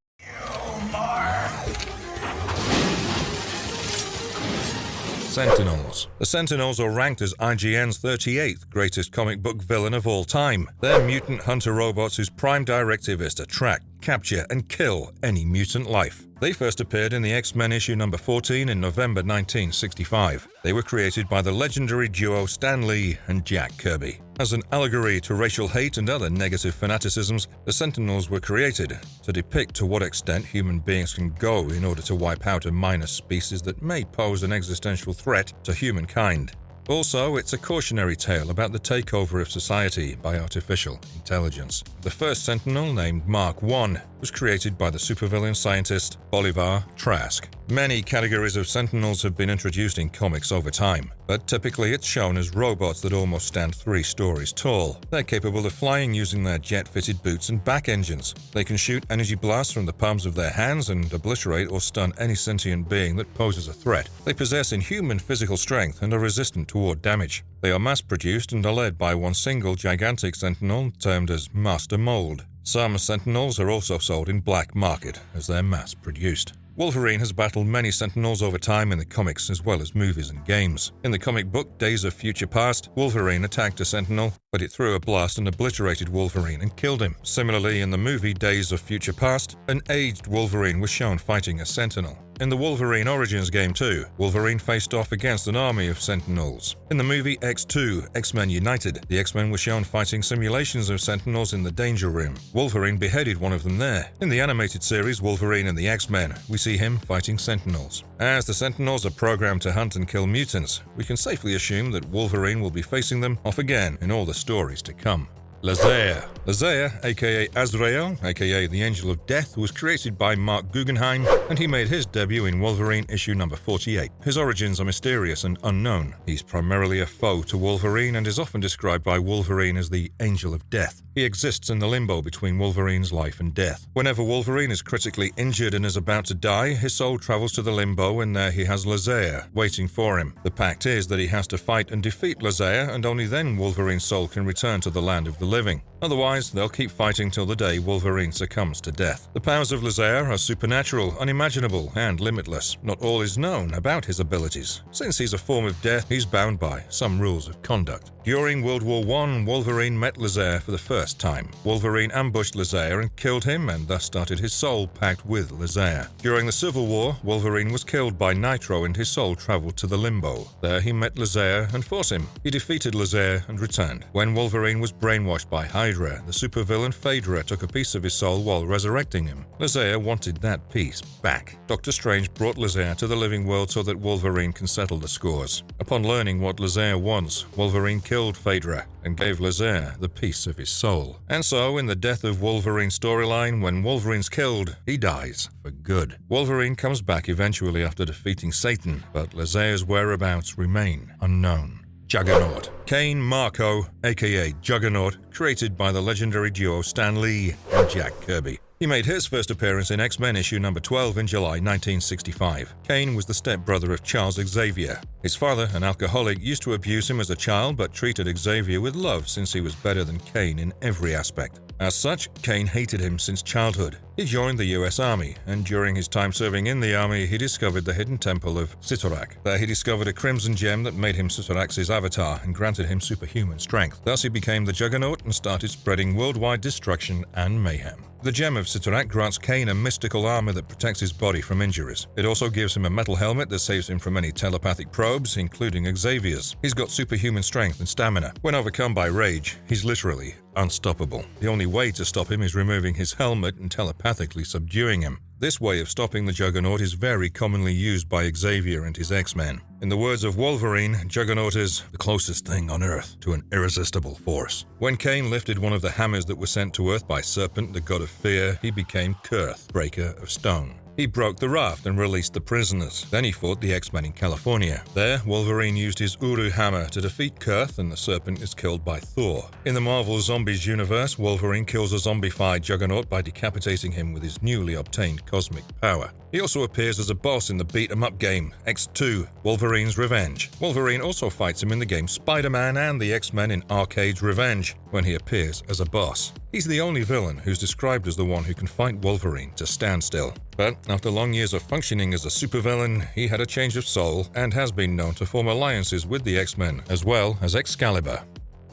Sentinels. The Sentinels are ranked as IGN's 38th greatest comic book villain of all time. They're mutant hunter robots whose prime directive is to track, capture, and kill any mutant life. They first appeared in the X-Men issue number 14 in November 1965. They were created by the legendary duo Stan Lee and Jack Kirby. As an allegory to racial hate and other negative fanaticisms, the Sentinels were created to depict to what extent human beings can go in order to wipe out a minor species that may pose an existential threat to humankind. Also, it's a cautionary tale about the takeover of society by artificial intelligence. The first Sentinel, named Mark I, was created by the supervillain scientist Bolivar Trask. Many categories of Sentinels have been introduced in comics over time, but typically it's shown as robots that almost stand 3 stories tall. They're capable of flying using their jet-fitted boots and back engines. They can shoot energy blasts from the palms of their hands and obliterate or stun any sentient being that poses a threat. They possess inhuman physical strength and are resistant toward damage. They are mass-produced and are led by one single gigantic Sentinel termed as Master Mold. Some Sentinels are also sold in black market as they're mass-produced. Wolverine has battled many Sentinels over time in the comics as well as movies and games. In the comic book Days of Future Past, Wolverine attacked a Sentinel, but it threw a blast and obliterated Wolverine and killed him. Similarly, in the movie Days of Future Past, an aged Wolverine was shown fighting a Sentinel. In the Wolverine Origins game too, Wolverine faced off against an army of Sentinels. In the movie X2, X-Men United, the X-Men were shown fighting simulations of Sentinels in the Danger Room. Wolverine beheaded one of them there. In the animated series Wolverine and the X-Men, we see him fighting Sentinels. As the Sentinels are programmed to hunt and kill mutants, we can safely assume that Wolverine will be facing them off again in all the stories to come. Lazair. Lazair, aka Azrael, aka the Angel of Death, was created by Mark Guggenheim, and he made his debut in Wolverine issue number 48. His origins are mysterious and unknown. He's primarily a foe to Wolverine and is often described by Wolverine as the Angel of Death. He exists in the limbo between Wolverine's life and death. Whenever Wolverine is critically injured and is about to die, his soul travels to the limbo and there he has Lazair waiting for him. The pact is that he has to fight and defeat Lazair, and only then Wolverine's soul can return to the land of the living. Otherwise, they'll keep fighting till the day Wolverine succumbs to death. The powers of Lazair are supernatural, unimaginable, and limitless. Not all is known about his abilities. Since he's a form of death, he's bound by some rules of conduct. During World War I, Wolverine met Lazair for the first time. Wolverine ambushed Lazair and killed him, and thus started his soul pact with Lazair. During the Civil War, Wolverine was killed by Nitro and his soul traveled to the Limbo. There he met Lazair and fought him. He defeated Lazair and returned. When Wolverine was brainwashed by Hydra, the supervillain Phaedra took a piece of his soul while resurrecting him. Lazair wanted that piece back. Doctor Strange brought Lazair to the living world so that Wolverine can settle the scores. Upon learning what Lazair wants, Wolverine killed Phaedra and gave Lazair the piece of his soul. And so, in the Death of Wolverine storyline, when Wolverine's killed, he dies for good. Wolverine comes back eventually after defeating Satan, but Lazair's whereabouts remain unknown. Juggernaut. Cain Marko, aka Juggernaut, created by the legendary duo Stan Lee and Jack Kirby. He made his first appearance in X-Men issue number 12 in July 1965. Kane was the stepbrother of Charles Xavier. His father, an alcoholic, used to abuse him as a child but treated Xavier with love since he was better than Kane in every aspect. As such, Kane hated him since childhood. He joined the US Army, and during his time serving in the army, he discovered the hidden temple of Cyttorak. There he discovered a crimson gem that made him Cyttorak's avatar and granted him superhuman strength. Thus he became the Juggernaut and started spreading worldwide destruction and mayhem. The gem of Cyttorak grants Kane a mystical armor that protects his body from injuries. It also gives him a metal helmet that saves him from any telepathic probes, including Xavier's. He's got superhuman strength and stamina. When overcome by rage, he's literally unstoppable. The only way to stop him is removing his helmet and telepathically subduing him. This way of stopping the Juggernaut is very commonly used by Xavier and his X-Men. In the words of Wolverine, Juggernaut is the closest thing on Earth to an irresistible force. When Kane lifted one of the hammers that were sent to Earth by Serpent, the god of fear, he became Kurth, breaker of stone. He broke the raft and released the prisoners. Then he fought the X-Men in California. There, Wolverine used his Uru hammer to defeat Kurth, and the Serpent is killed by Thor. In the Marvel Zombies universe, Wolverine kills a zombified Juggernaut by decapitating him with his newly obtained cosmic power. He also appears as a boss in the beat-em-up game X2, Wolverine's Revenge. Wolverine also fights him in the game Spider-Man and the X-Men in Arcade's Revenge, when he appears as a boss. He's the only villain who's described as the one who can fight Wolverine to standstill. But after long years of functioning as a supervillain, he had a change of soul and has been known to form alliances with the X-Men, as well as Excalibur.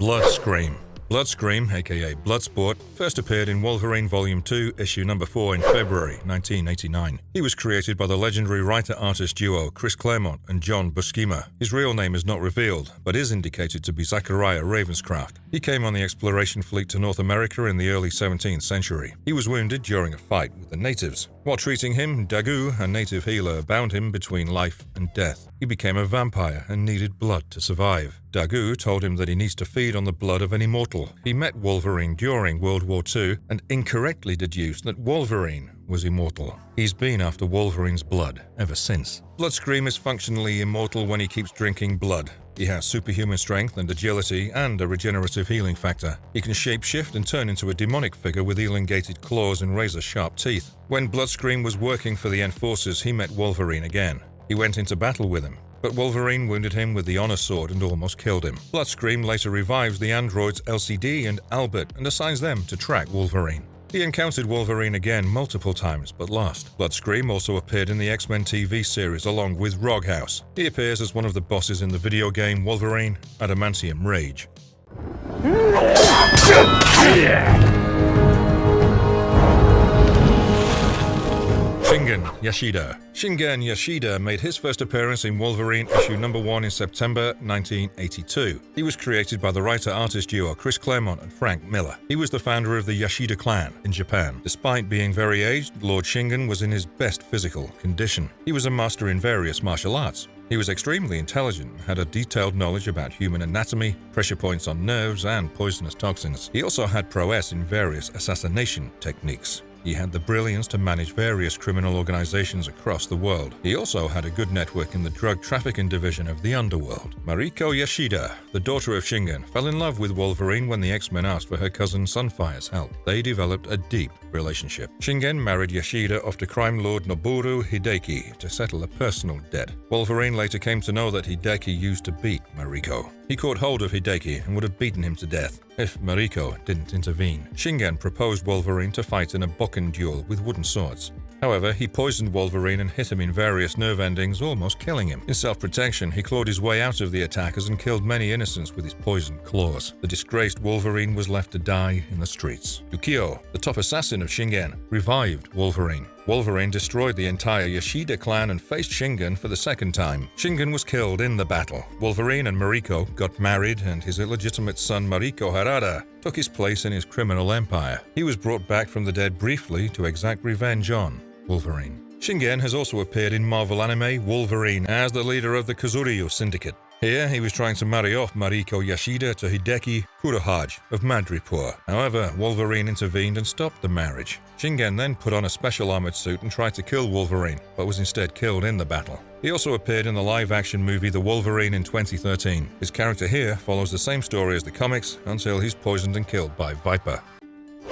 Bloodscream. Bloodscream, aka Bloodsport, first appeared in Wolverine Volume 2, issue number 4 in February 1989. He was created by the legendary writer-artist duo Chris Claremont and John Buscema. His real name is not revealed, but is indicated to be Zachariah Ravenscraft. He came on the exploration fleet to North America in the early 17th century. He was wounded during a fight with the natives. While treating him, Dagu, a native healer, bound him between life and death. He became a vampire and needed blood to survive. Dagu told him that he needs to feed on the blood of an immortal. He met Wolverine during World War II and incorrectly deduced that Wolverine was immortal. He's been after Wolverine's blood ever since. Bloodscream is functionally immortal when he keeps drinking blood. He has superhuman strength and agility and a regenerative healing factor. He can shapeshift and turn into a demonic figure with elongated claws and razor-sharp teeth. When Bloodscream was working for the Enforcers, he met Wolverine again. He went into battle with him, but Wolverine wounded him with the Honor Sword and almost killed him. Bloodscream later revives the androids LCD and Albert and assigns them to track Wolverine. He encountered Wolverine again multiple times, but lost. Bloodscream also appeared in the X-Men TV series along with Roghouse. He appears as one of the bosses in the video game Wolverine: Adamantium Rage. Shingen Yashida. Shingen Yashida made his first appearance in Wolverine issue number 1 in September 1982. He was created by the writer-artist duo Chris Claremont and Frank Miller. He was the founder of the Yashida clan in Japan. Despite being very aged, Lord Shingen was in his best physical condition. He was a master in various martial arts. He was extremely intelligent and had a detailed knowledge about human anatomy, pressure points on nerves, and poisonous toxins. He also had prowess in various assassination techniques. He had the brilliance to manage various criminal organizations across the world. He also had a good network in the drug trafficking division of the underworld. Mariko Yashida, the daughter of Shingen, fell in love with Wolverine when the X-Men asked for her cousin Sunfire's help. They developed a deep relationship. Shingen married Yashida off to crime lord Noboru Hideki to settle a personal debt. Wolverine later came to know that Hideki used to beat Mariko. He caught hold of Hideki and would have beaten him to death if Mariko didn't intervene. Shingen proposed Wolverine to fight in a Bokken duel with wooden swords. However, he poisoned Wolverine and hit him in various nerve endings, almost killing him. In self-protection, he clawed his way out of the attackers and killed many innocents with his poisoned claws. The disgraced Wolverine was left to die in the streets. Yukio, the top assassin of Shingen, revived Wolverine. Wolverine destroyed the entire Yashida clan and faced Shingen for the second time. Shingen was killed in the battle. Wolverine and Mariko got married, and his illegitimate son Mariko Harada took his place in his criminal empire. He was brought back from the dead briefly to exact revenge on Wolverine. Shingen has also appeared in Marvel anime Wolverine as the leader of the Kazuryu Syndicate. Here, he was trying to marry off Mariko Yashida to Hideki Kurohage of Madripoor. However, Wolverine intervened and stopped the marriage. Shingen then put on a special armored suit and tried to kill Wolverine, but was instead killed in the battle. He also appeared in the live-action movie The Wolverine in 2013. His character here follows the same story as the comics until he's poisoned and killed by Viper.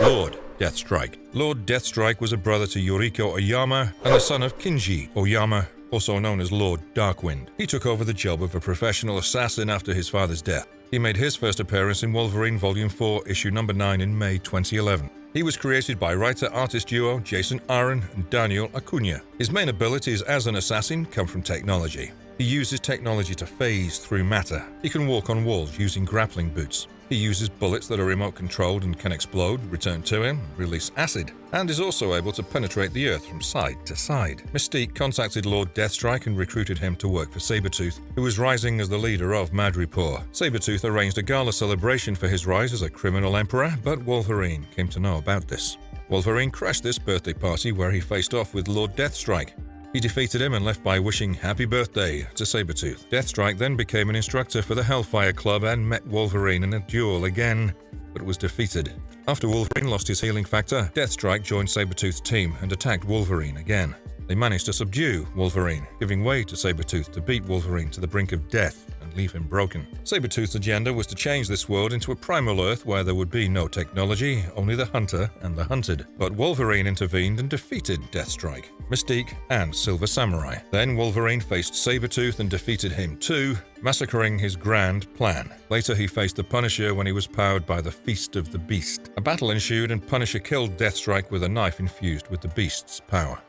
Lord. Deathstrike. Lord Deathstrike was a brother to Yoriko Oyama and the son of Kinji Oyama, also known as Lord Darkwind. He took over the job of a professional assassin after his father's death. He made his first appearance in Wolverine Volume 4, Issue number 9 in May 2011. He was created by writer-artist duo Jason Aaron and Daniel Acuna. His main abilities as an assassin come from technology. He uses technology to phase through matter. He can walk on walls using grappling boots. He uses bullets that are remote-controlled and can explode, return to him, release acid, and is also able to penetrate the Earth from side to side. Mystique contacted Lord Deathstrike and recruited him to work for Sabretooth, who was rising as the leader of Madripoor. Sabretooth arranged a gala celebration for his rise as a criminal emperor, but Wolverine came to know about this. Wolverine crashed this birthday party where he faced off with Lord Deathstrike. He defeated him and left by wishing happy birthday to Sabretooth. Deathstrike then became an instructor for the Hellfire Club and met Wolverine in a duel again, but was defeated. After Wolverine lost his healing factor, Deathstrike joined Sabretooth's team and attacked Wolverine again. They managed to subdue Wolverine, giving way to Sabretooth to beat Wolverine to the brink of death and leave him broken. Sabretooth's agenda was to change this world into a primal Earth where there would be no technology, only the hunter and the hunted. But Wolverine intervened and defeated Deathstrike, Mystique, and Silver Samurai. Then Wolverine faced Sabretooth and defeated him too, massacring his grand plan. Later he faced the Punisher when he was powered by the Feast of the Beast. A battle ensued and Punisher killed Deathstrike with a knife infused with the Beast's power.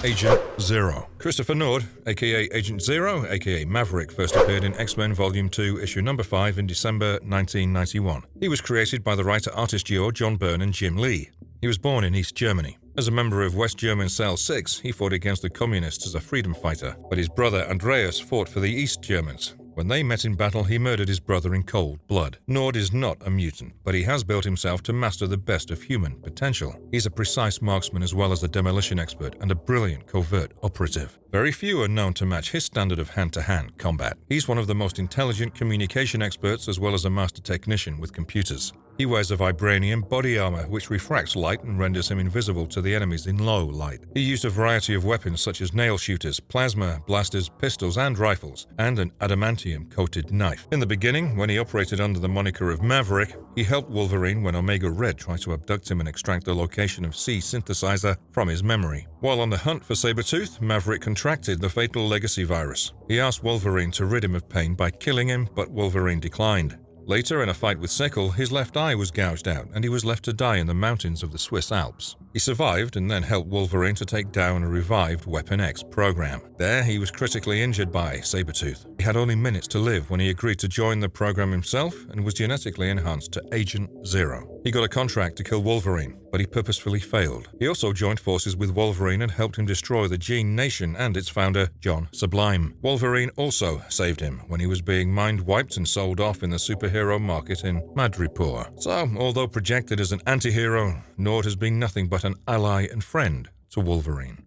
Agent Zero. Christopher Nord, aka Agent Zero, aka Maverick, first appeared in X-Men Volume 2, Issue number 5 in December 1991. He was created by the writer-artist duo John Byrne and Jim Lee. He was born in East Germany. As a member of West German Cell 6, he fought against the Communists as a freedom fighter, but his brother Andreas fought for the East Germans. When they met in battle, he murdered his brother in cold blood. Nord is not a mutant, but he has built himself to master the best of human potential. He's a precise marksman as well as a demolition expert and a brilliant covert operative. Very few are known to match his standard of hand-to-hand combat. He's one of the most intelligent communication experts as well as a master technician with computers. He wears a vibranium body armor which refracts light and renders him invisible to the enemies in low light. He used a variety of weapons such as nail shooters, plasma, blasters, pistols and rifles, and an adamantium-coated knife. In the beginning, when he operated under the moniker of Maverick, he helped Wolverine when Omega Red tried to abduct him and extract the location of C-synthesizer from his memory. While on the hunt for Sabretooth, Maverick contracted the fatal legacy virus. He asked Wolverine to rid him of pain by killing him, but Wolverine declined. Later, in a fight with Sickle, his left eye was gouged out and he was left to die in the mountains of the Swiss Alps. He survived and then helped Wolverine to take down a revived Weapon X program. There, he was critically injured by Sabretooth. He had only minutes to live when he agreed to join the program himself and was genetically enhanced to Agent Zero. He got a contract to kill Wolverine, but he purposefully failed. He also joined forces with Wolverine and helped him destroy the Gene Nation and its founder, John Sublime. Wolverine also saved him when he was being mind-wiped and sold off in the superhero market in Madripoor. So, although projected as an anti-hero, Nord has been nothing but an ally and friend to Wolverine.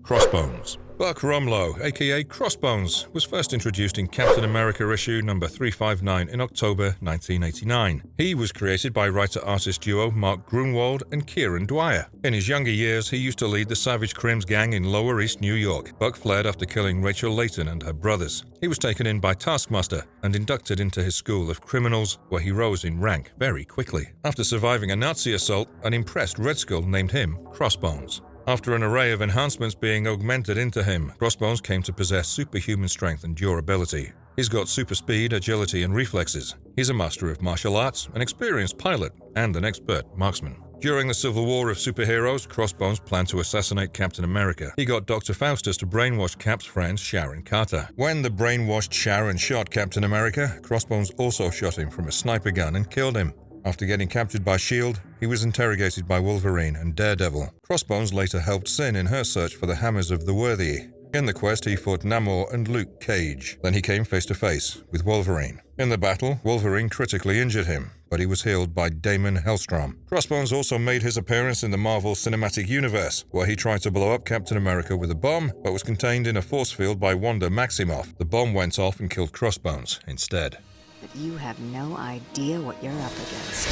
Crossbones. Buck Rumlow, aka Crossbones, was first introduced in Captain America issue number 359 in October 1989. He was created by writer-artist duo Mark Grunwald and Kieran Dwyer. In his younger years, he used to lead the Savage Crims gang in Lower East New York. Buck fled after killing Rachel Layton and her brothers. He was taken in by Taskmaster and inducted into his school of criminals, where he rose in rank very quickly. After surviving a Nazi assault, an impressed Red Skull named him Crossbones. After an array of enhancements being augmented into him, Crossbones came to possess superhuman strength and durability. He's got super speed, agility, and reflexes. He's a master of martial arts, an experienced pilot, and an expert marksman. During the Civil War of Superheroes, Crossbones planned to assassinate Captain America. He got Dr. Faustus to brainwash Cap's friend Sharon Carter. When the brainwashed Sharon shot Captain America, Crossbones also shot him from a sniper gun and killed him. After getting captured by S.H.I.E.L.D., he was interrogated by Wolverine and Daredevil. Crossbones later helped Sin in her search for the Hammers of the Worthy. In the quest, he fought Namor and Luke Cage. Then he came face to face with Wolverine. In the battle, Wolverine critically injured him, but he was healed by Damon Hellstrom. Crossbones also made his appearance in the Marvel Cinematic Universe, where he tried to blow up Captain America with a bomb, but was contained in a force field by Wanda Maximoff. The bomb went off and killed Crossbones instead. But you have no idea what you're up against.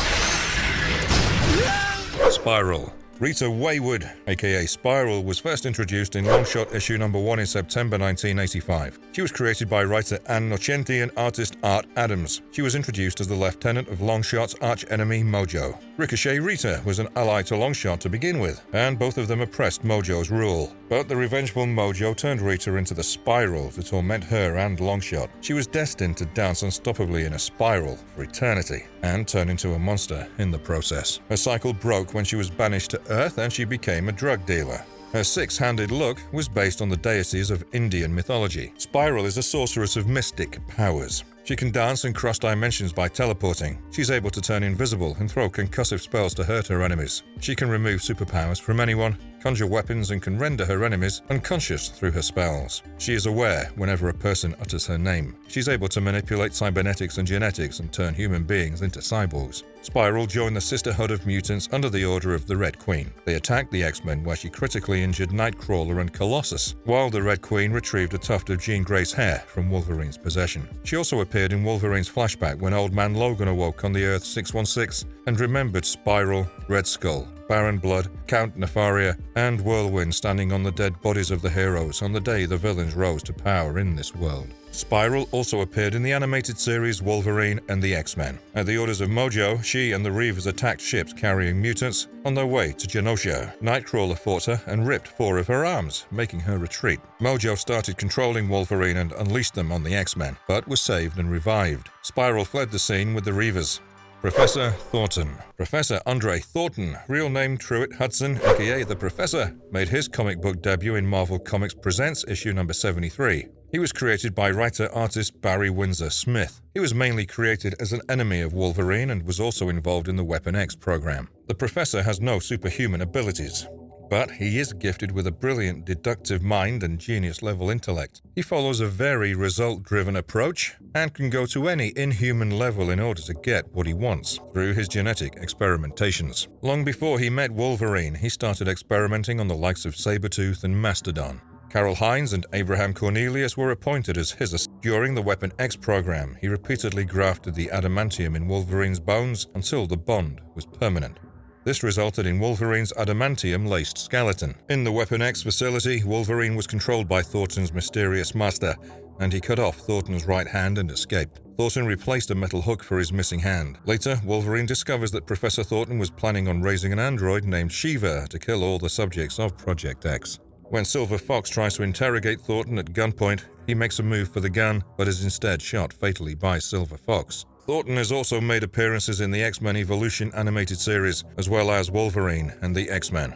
Spiral. Rita Wayward, aka Spiral, was first introduced in Longshot issue number 1 in September 1985. She was created by writer Ann Nocenti and artist Art Adams. She was introduced as the lieutenant of Longshot's arch-enemy Mojo. Ricochet Rita was an ally to Longshot to begin with, and both of them oppressed Mojo's rule. But the revengeful Mojo turned Rita into the Spiral to torment her and Longshot. She was destined to dance unstoppably in a spiral for eternity, and turn into a monster in the process. Her cycle broke when she was banished to Earth and she became a drug dealer. Her six-handed look was based on the deities of Indian mythology. Spiral is a sorceress of mystic powers. She can dance and cross dimensions by teleporting. She's able to turn invisible and throw concussive spells to hurt her enemies. She can remove superpowers from anyone, conjure weapons, and can render her enemies unconscious through her spells. She is aware whenever a person utters her name. She's able to manipulate cybernetics and genetics and turn human beings into cyborgs. Spiral joined the Sisterhood of Mutants under the order of the Red Queen. They attacked the X-Men where she critically injured Nightcrawler and Colossus, while the Red Queen retrieved a tuft of Jean Grey's hair from Wolverine's possession. She also appeared in Wolverine's flashback when Old Man Logan awoke on the Earth 616 and remembered Spiral, Red Skull, Baron Blood, Count Nefaria, and Whirlwind standing on the dead bodies of the heroes on the day the villains rose to power in this world. Spiral also appeared in the animated series Wolverine and the X-Men. At the orders of Mojo, she and the Reavers attacked ships carrying mutants on their way to Genosha. Nightcrawler fought her and ripped 4 of her arms, making her retreat. Mojo started controlling Wolverine and unleashed them on the X-Men, but was saved and revived. Spiral fled the scene with the Reavers. Professor Thornton. Professor Andre Thornton, real name Truett Hudson, aka The Professor, made his comic book debut in Marvel Comics Presents issue number 73. He was created by writer-artist Barry Windsor Smith. He was mainly created as an enemy of Wolverine and was also involved in the Weapon X program. The Professor has no superhuman abilities, but he is gifted with a brilliant deductive mind and genius-level intellect. He follows a very result-driven approach and can go to any inhuman level in order to get what he wants through his genetic experimentations. Long before he met Wolverine, he started experimenting on the likes of Sabretooth and Mastodon. Carol Hines and Abraham Cornelius were appointed as his assistants. During the Weapon X program, he repeatedly grafted the adamantium in Wolverine's bones until the bond was permanent. This resulted in Wolverine's adamantium-laced skeleton. In the Weapon X facility, Wolverine was controlled by Thornton's mysterious master, and he cut off Thornton's right hand and escaped. Thornton replaced a metal hook for his missing hand. Later, Wolverine discovers that Professor Thornton was planning on raising an android named Shiva to kill all the subjects of Project X. When Silver Fox tries to interrogate Thornton at gunpoint, he makes a move for the gun, but is instead shot fatally by Silver Fox. Thornton has also made appearances in the X-Men Evolution animated series, as well as Wolverine and the X-Men.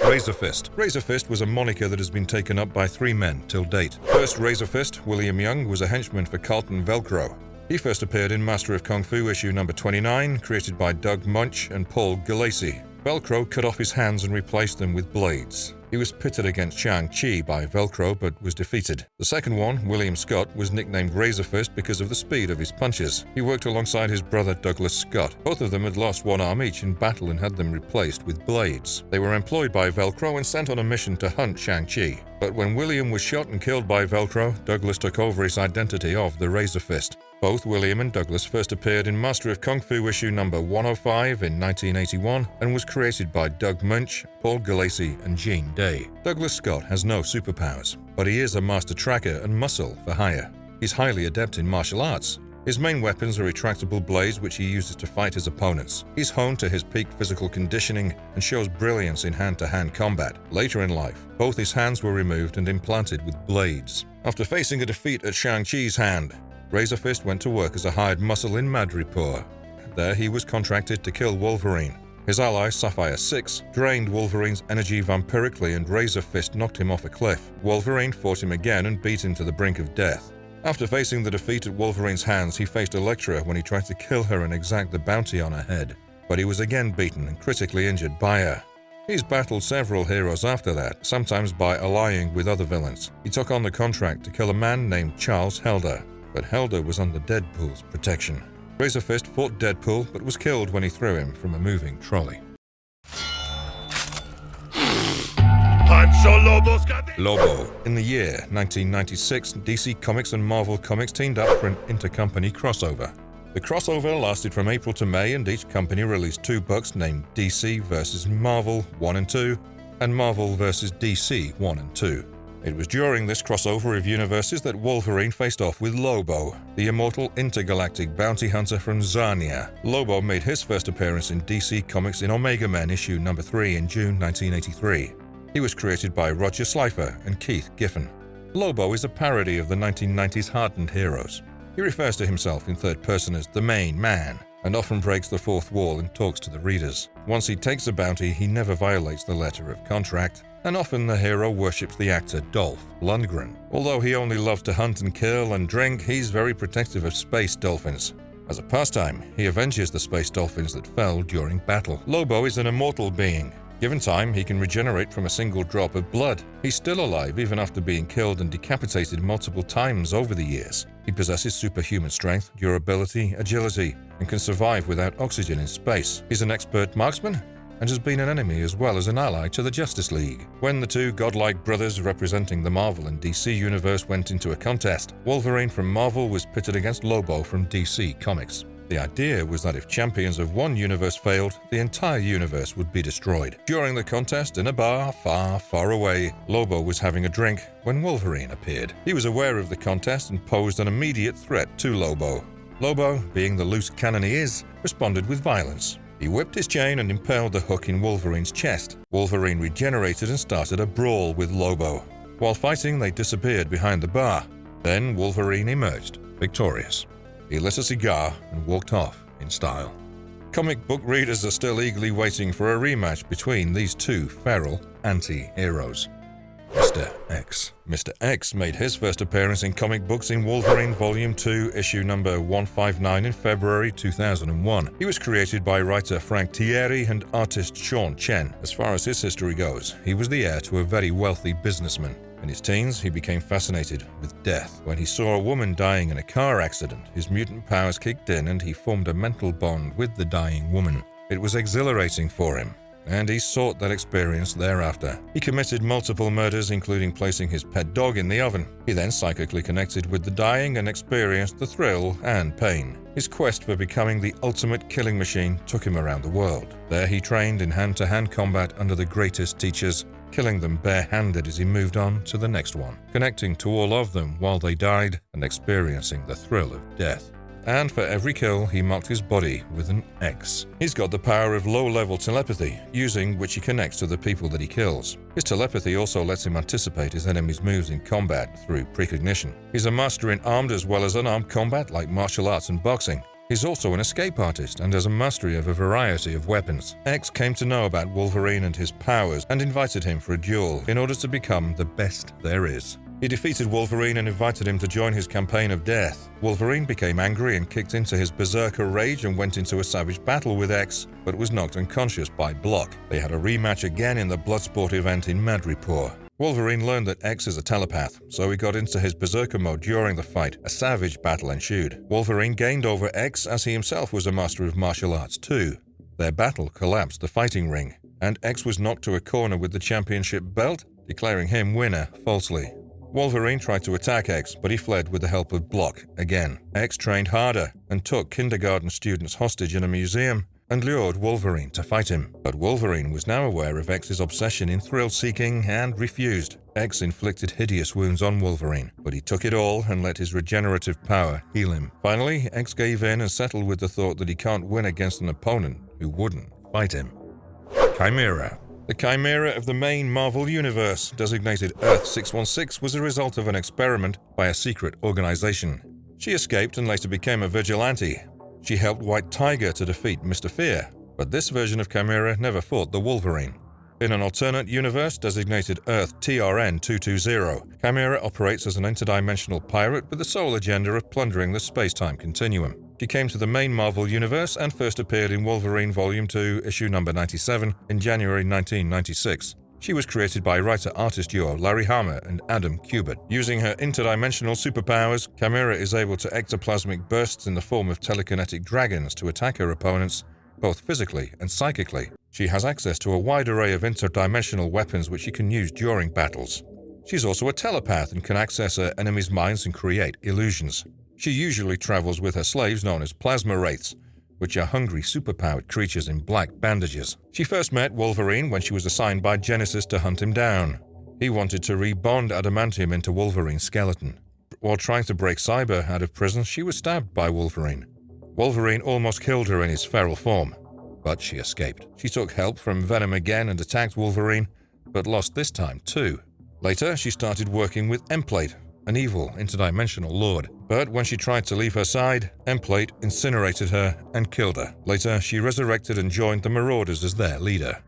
Razor Fist. Razor Fist was a moniker that has been taken up by 3 men till date. First Razor Fist, William Young, was a henchman for Carlton Velcro. He first appeared in Master of Kung Fu issue number 29, created by Doug Munch and Paul Gulacy. Velcro cut off his hands and replaced them with blades. He was pitted against Shang-Chi by Velcro but was defeated. The second one, William Scott, was nicknamed Razor Fist because of the speed of his punches. He worked alongside his brother Douglas Scott. Both of them had lost one arm each in battle and had them replaced with blades. They were employed by Velcro and sent on a mission to hunt Shang-Chi. But when William was shot and killed by Velcro, Douglas took over his identity of the Razor Fist. Both William and Douglas first appeared in Master of Kung Fu issue number 105 in 1981 and was created by Doug Munch, Paul Gulacy, and Gene Day. Douglas Scott has no superpowers, but he is a master tracker and muscle for hire. He's highly adept in martial arts. His main weapons are retractable blades which he uses to fight his opponents. He's honed to his peak physical conditioning and shows brilliance in hand-to-hand combat. Later in life, both his hands were removed and implanted with blades. After facing a defeat at Shang-Chi's hand, Razor Fist went to work as a hired muscle in Madripoor. There he was contracted to kill Wolverine. His ally, Sapphire 6, drained Wolverine's energy vampirically and Razor Fist knocked him off a cliff. Wolverine fought him again and beat him to the brink of death. After facing the defeat at Wolverine's hands, he faced Elektra when he tried to kill her and exact the bounty on her head. But he was again beaten and critically injured by her. He's battled several heroes after that, sometimes by allying with other villains. He took on the contract to kill a man named Charles Helder, but Helder was under Deadpool's protection. Razor Fist fought Deadpool, but was killed when he threw him from a moving trolley. Lobo. In the year 1996, DC Comics and Marvel Comics teamed up for an intercompany crossover. The crossover lasted from April to May, and each company released 2 books named DC vs. Marvel 1 and 2 and Marvel vs. DC 1 and 2. It was during this crossover of universes that Wolverine faced off with Lobo, the immortal intergalactic bounty hunter from Zarnia. Lobo made his first appearance in DC Comics in Omega Men issue number 3 in June 1983. He was created by Roger Slifer and Keith Giffen. Lobo is a parody of the 1990s hardened heroes. He refers to himself in third person as the main man, and often breaks the fourth wall and talks to the readers. Once he takes a bounty, he never violates the letter of contract, and often the hero worships the actor Dolph Lundgren. Although he only loves to hunt and kill and drink, he's very protective of space dolphins. As a pastime, he avenges the space dolphins that fell during battle. Lobo is an immortal being. Given time, he can regenerate from a single drop of blood. He's still alive even after being killed and decapitated multiple times over the years. He possesses superhuman strength, durability, agility, and can survive without oxygen in space. He's an expert marksman and has been an enemy as well as an ally to the Justice League. When the 2 godlike brothers representing the Marvel and DC universe went into a contest, Wolverine from Marvel was pitted against Lobo from DC Comics. The idea was that if champions of one universe failed, the entire universe would be destroyed. During the contest, in a bar far, far away, Lobo was having a drink when Wolverine appeared. He was aware of the contest and posed an immediate threat to Lobo. Lobo, being the loose cannon he is, responded with violence. He whipped his chain and impaled the hook in Wolverine's chest. Wolverine regenerated and started a brawl with Lobo. While fighting, they disappeared behind the bar. Then Wolverine emerged, victorious. He lit a cigar and walked off in style. Comic book readers are still eagerly waiting for a rematch between these 2 feral anti-heroes. Mr. X. Mr. X made his first appearance in comic books in Wolverine Volume 2, issue number 159 in February 2001. He was created by writer Frank Thierry and artist Sean Chen. As far as his history goes, he was the heir to a very wealthy businessman. In his teens, he became fascinated with death. When he saw a woman dying in a car accident, his mutant powers kicked in and he formed a mental bond with the dying woman. It was exhilarating for him, and he sought that experience thereafter. He committed multiple murders, including placing his pet dog in the oven. He then psychically connected with the dying and experienced the thrill and pain. His quest for becoming the ultimate killing machine took him around the world. There he trained in hand-to-hand combat under the greatest teachers, killing them barehanded as he moved on to the next one, connecting to all of them while they died and experiencing the thrill of death. And for every kill, he marked his body with an X. He's got the power of low-level telepathy, using which he connects to the people that he kills. His telepathy also lets him anticipate his enemy's moves in combat through precognition. He's a master in armed as well as unarmed combat like martial arts and boxing. He's also an escape artist and has a mastery of a variety of weapons. X came to know about Wolverine and his powers and invited him for a duel in order to become the best there is. He defeated Wolverine and invited him to join his campaign of death. Wolverine became angry and kicked into his berserker rage and went into a savage battle with X, but was knocked unconscious by Block. They had a rematch again in the Bloodsport event in Madripoor. Wolverine learned that X is a telepath, so he got into his berserker mode during the fight. A savage battle ensued. Wolverine gained over X as he himself was a master of martial arts too. Their battle collapsed the fighting ring, and X was knocked to a corner with the championship belt, declaring him winner falsely. Wolverine tried to attack X, but he fled with the help of Block again. X trained harder and took kindergarten students hostage in a museum and lured Wolverine to fight him. But Wolverine was now aware of X's obsession in thrill-seeking and refused. X inflicted hideous wounds on Wolverine, but he took it all and let his regenerative power heal him. Finally, X gave in and settled with the thought that he can't win against an opponent who wouldn't fight him. Chimera. The Chimera of the main Marvel Universe, designated Earth-616, was a result of an experiment by a secret organization. She escaped and later became a vigilante. She helped White Tiger to defeat Mr. Fear, but this version of Chimera never fought the Wolverine. In an alternate universe designated Earth-TRN-220, Chimera operates as an interdimensional pirate with the sole agenda of plundering the space-time continuum. She came to the main Marvel Universe and first appeared in Wolverine Volume 2, issue number 97, in January 1996. She was created by writer-artist duo Larry Hama and Adam Kubert. Using her interdimensional superpowers, Chimera is able to ectoplasmic bursts in the form of telekinetic dragons to attack her opponents, both physically and psychically. She has access to a wide array of interdimensional weapons which she can use during battles. She's also a telepath and can access her enemies' minds and create illusions. She usually travels with her slaves known as plasma wraiths, which are hungry, superpowered creatures in black bandages. She first met Wolverine when she was assigned by Genesis to hunt him down. He wanted to rebond adamantium into Wolverine's skeleton. While trying to break Cyber out of prison, she was stabbed by Wolverine. Wolverine almost killed her in his feral form, but she escaped. She took help from Venom again and attacked Wolverine, but lost this time too. Later, she started working with Emplate, an evil interdimensional lord. But when she tried to leave her side, Emplate incinerated her and killed her. Later, she resurrected and joined the Marauders as their leader.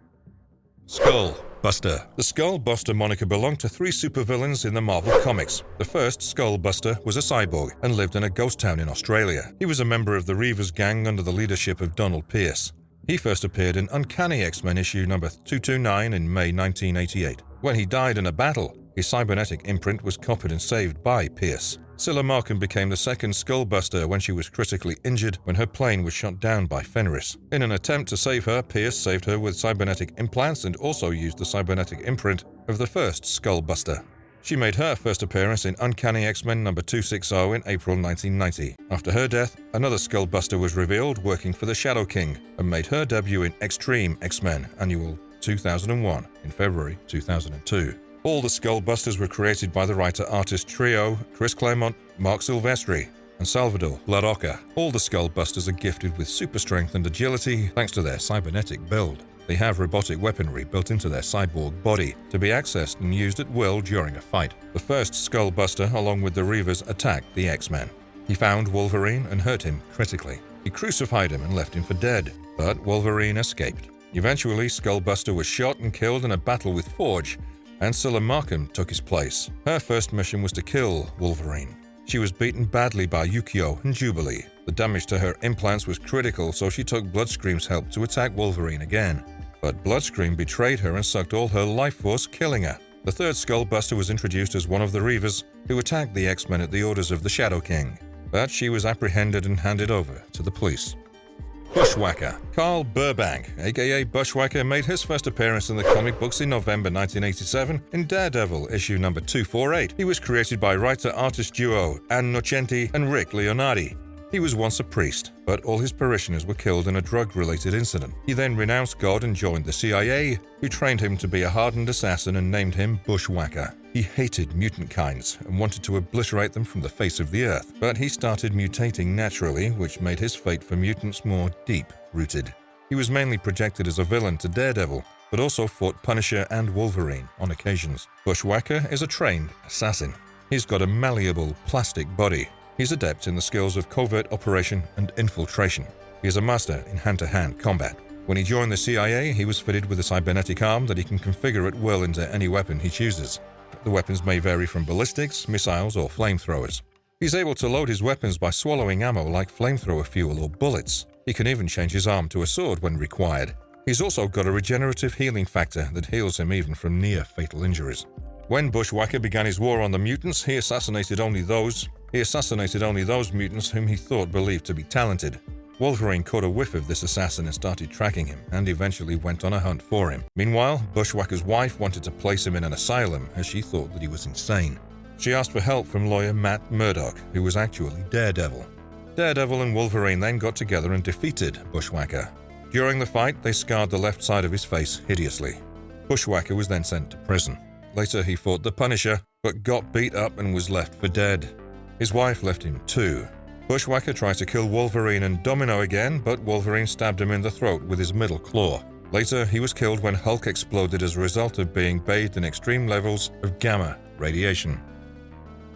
Skullbuster. The Skullbuster moniker belonged to 3 supervillains in the Marvel Comics. The first, Skullbuster, was a cyborg and lived in a ghost town in Australia. He was a member of the Reavers gang under the leadership of Donald Pierce. He first appeared in Uncanny X-Men issue number 229 in May 1988. When he died in a battle, his cybernetic imprint was copied and saved by Pierce. Scylla Markham became the second Skullbuster when she was critically injured when her plane was shot down by Fenris. In an attempt to save her, Pierce saved her with cybernetic implants and also used the cybernetic imprint of the first Skullbuster. She made her first appearance in Uncanny X-Men number 260 in April 1990. After her death, another Skullbuster was revealed working for the Shadow King and made her debut in Extreme X-Men Annual 2001 in February 2002. All the Skullbusters were created by the writer-artist trio Chris Claremont, Mark Silvestri, and Salvador Larroca. All the Skullbusters are gifted with super strength and agility thanks to their cybernetic build. They have robotic weaponry built into their cyborg body to be accessed and used at will during a fight. The first Skullbuster, along with the Reavers, attacked the X-Men. He found Wolverine and hurt him critically. He crucified him and left him for dead, but Wolverine escaped. Eventually, Skullbuster was shot and killed in a battle with Forge, and Scylla Markham took his place. Her first mission was to kill Wolverine. She was beaten badly by Yukio and Jubilee. The damage to her implants was critical, so she took Bloodscream's help to attack Wolverine again. But Bloodscream betrayed her and sucked all her life force, killing her. The third Skullbuster was introduced as one of the Reavers, who attacked the X-Men at the orders of the Shadow King. But she was apprehended and handed over to the police. Bushwhacker. Carl Burbank, aka Bushwhacker, made his first appearance in the comic books in November 1987 in Daredevil issue number 248. He was created by writer-artist duo Ann Nocenti and Rick Leonardi. He was once a priest, but all his parishioners were killed in a drug-related incident. He then renounced God and joined the CIA, who trained him to be a hardened assassin and named him Bushwhacker. He hated mutant kinds and wanted to obliterate them from the face of the earth, but he started mutating naturally, which made his fate for mutants more deep-rooted. He was mainly projected as a villain to Daredevil, but also fought Punisher and Wolverine on occasions. Bushwhacker is a trained assassin. He's got a malleable, plastic body. He's adept in the skills of covert operation and infiltration. He is a master in hand-to-hand combat. When he joined the CIA, he was fitted with a cybernetic arm that he can configure at will into any weapon he chooses. The weapons may vary from ballistics, missiles, or flamethrowers. He's able to load his weapons by swallowing ammo like flamethrower fuel or bullets. He can even change his arm to a sword when required. He's also got a regenerative healing factor that heals him even from near-fatal injuries. When Bushwhacker began his war on the mutants, he assassinated only those mutants whom he thought believed to be talented. Wolverine caught a whiff of this assassin and started tracking him, and eventually went on a hunt for him. Meanwhile, Bushwhacker's wife wanted to place him in an asylum as she thought that he was insane. She asked for help from lawyer Matt Murdock, who was actually Daredevil. Daredevil and Wolverine then got together and defeated Bushwhacker. During the fight, they scarred the left side of his face hideously. Bushwhacker was then sent to prison. Later, he fought the Punisher, but got beat up and was left for dead. His wife left him too. Bushwhacker tried to kill Wolverine and Domino again, but Wolverine stabbed him in the throat with his middle claw. Later, he was killed when Hulk exploded as a result of being bathed in extreme levels of gamma radiation.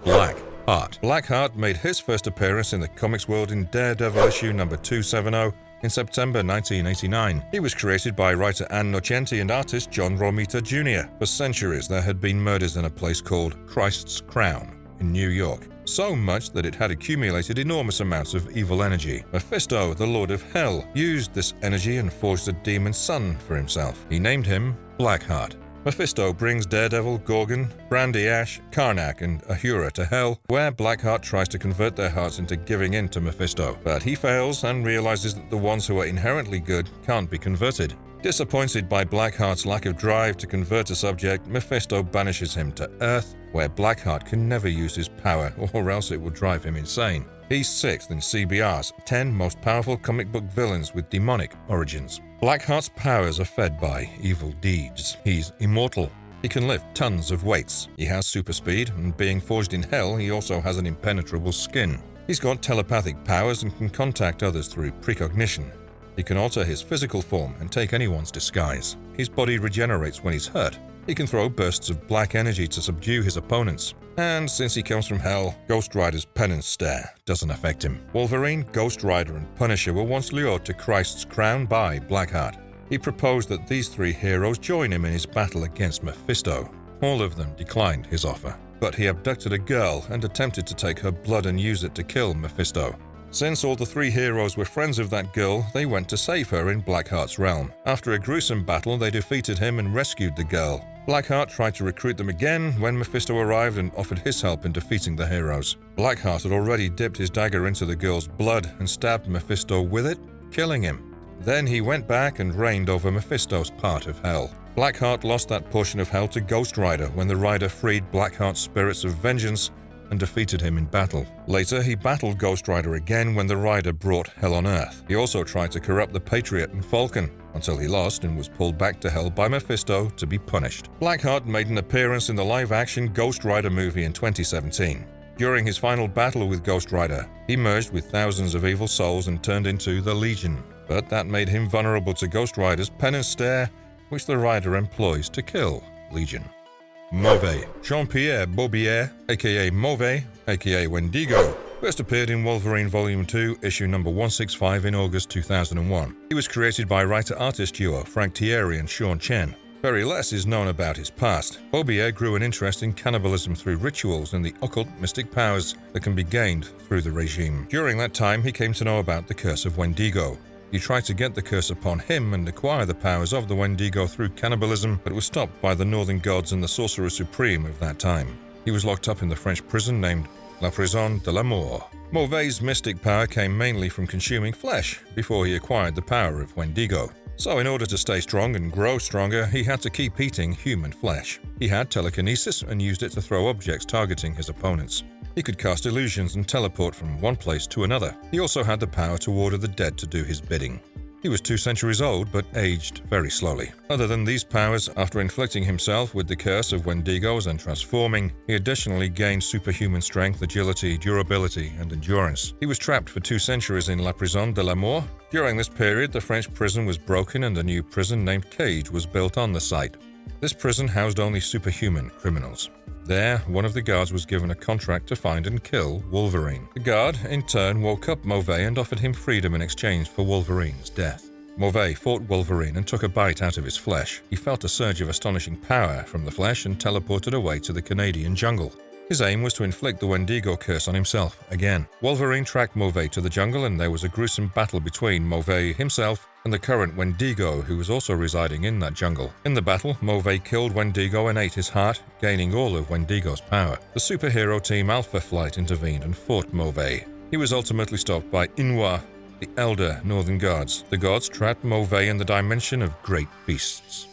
Blackheart. Blackheart made his first appearance in the comics world in Daredevil issue number 270 in September 1989. He was created by writer Ann Nocenti and artist John Romita Jr. For centuries, there had been murders in a place called Christ's Crown in New York. So much that it had accumulated enormous amounts of evil energy. Mephisto, the Lord of Hell, used this energy and forged a demon son for himself. He named him Blackheart. Mephisto brings Daredevil, Gorgon, Brandy Ash, Karnak, and Ahura to Hell, where Blackheart tries to convert their hearts into giving in to Mephisto. But he fails and realizes that the ones who are inherently good can't be converted. Disappointed by Blackheart's lack of drive to convert a subject, Mephisto banishes him to Earth, where Blackheart can never use his power or else it will drive him insane. He's 6th in CBR's 10 most powerful comic book villains with demonic origins. Blackheart's powers are fed by evil deeds. He's immortal. He can lift tons of weights. He has super speed, and being forged in hell, he also has an impenetrable skin. He's got telepathic powers and can contact others through precognition. He can alter his physical form and take anyone's disguise. His body regenerates when he's hurt. He can throw bursts of black energy to subdue his opponents. And since he comes from hell, Ghost Rider's penance stare doesn't affect him. Wolverine, Ghost Rider, and Punisher were once lured to Christ's crown by Blackheart. He proposed that these 3 heroes join him in his battle against Mephisto. All of them declined his offer, but he abducted a girl and attempted to take her blood and use it to kill Mephisto. Since all the 3 heroes were friends of that girl, they went to save her in Blackheart's realm. After a gruesome battle, they defeated him and rescued the girl. Blackheart tried to recruit them again when Mephisto arrived and offered his help in defeating the heroes. Blackheart had already dipped his dagger into the girl's blood and stabbed Mephisto with it, killing him. Then he went back and reigned over Mephisto's part of hell. Blackheart lost that portion of hell to Ghost Rider when the Rider freed Blackheart's spirits of vengeance and defeated him in battle. Later, he battled Ghost Rider again when the Rider brought hell on Earth. He also tried to corrupt the Patriot and Falcon, until he lost and was pulled back to hell by Mephisto to be punished. Blackheart made an appearance in the live-action Ghost Rider movie in 2017. During his final battle with Ghost Rider, he merged with thousands of evil souls and turned into the Legion. But that made him vulnerable to Ghost Rider's penance stare, which the Rider employs to kill Legion. Mauvais. Jean-Pierre Barbier, aka Mauvais, aka Wendigo, first appeared in Wolverine Volume 2, issue number 165 in August 2001. He was created by writer-artist duo Frank Thierry and Sean Chen. Very less is known about his past. Barbier grew an interest in cannibalism through rituals and the occult mystic powers that can be gained through the regime. During that time, he came to know about the curse of Wendigo. He tried to get the curse upon him and acquire the powers of the Wendigo through cannibalism, but was stopped by the Northern Gods and the Sorcerer Supreme of that time. He was locked up in the French prison named La Prison de la Mort. Mauvais' mystic power came mainly from consuming flesh before he acquired the power of Wendigo. So in order to stay strong and grow stronger, he had to keep eating human flesh. He had telekinesis and used it to throw objects targeting his opponents. He could cast illusions and teleport from one place to another. He also had the power to order the dead to do his bidding. He was 2 centuries old, but aged very slowly. Other than these powers, after inflicting himself with the curse of Wendigos and transforming, he additionally gained superhuman strength, agility, durability, and endurance. He was trapped for 2 centuries in La Prison de la Mort. During this period, the French prison was broken and a new prison named Cage was built on the site. This prison housed only superhuman criminals. There, one of the guards was given a contract to find and kill Wolverine. The guard, in turn, woke up Mauvais and offered him freedom in exchange for Wolverine's death. Mauvais fought Wolverine and took a bite out of his flesh. He felt a surge of astonishing power from the flesh and teleported away to the Canadian jungle. His aim was to inflict the Wendigo curse on himself again. Wolverine tracked Mauvais to the jungle and there was a gruesome battle between Mauvais himself and the current Wendigo, who was also residing in that jungle. In the battle, Mauvais killed Wendigo and ate his heart, gaining all of Wendigo's power. The superhero team Alpha Flight intervened and fought Mauvais. He was ultimately stopped by Inwa, the elder Northern Gods. The gods trapped Mauvais in the dimension of great beasts.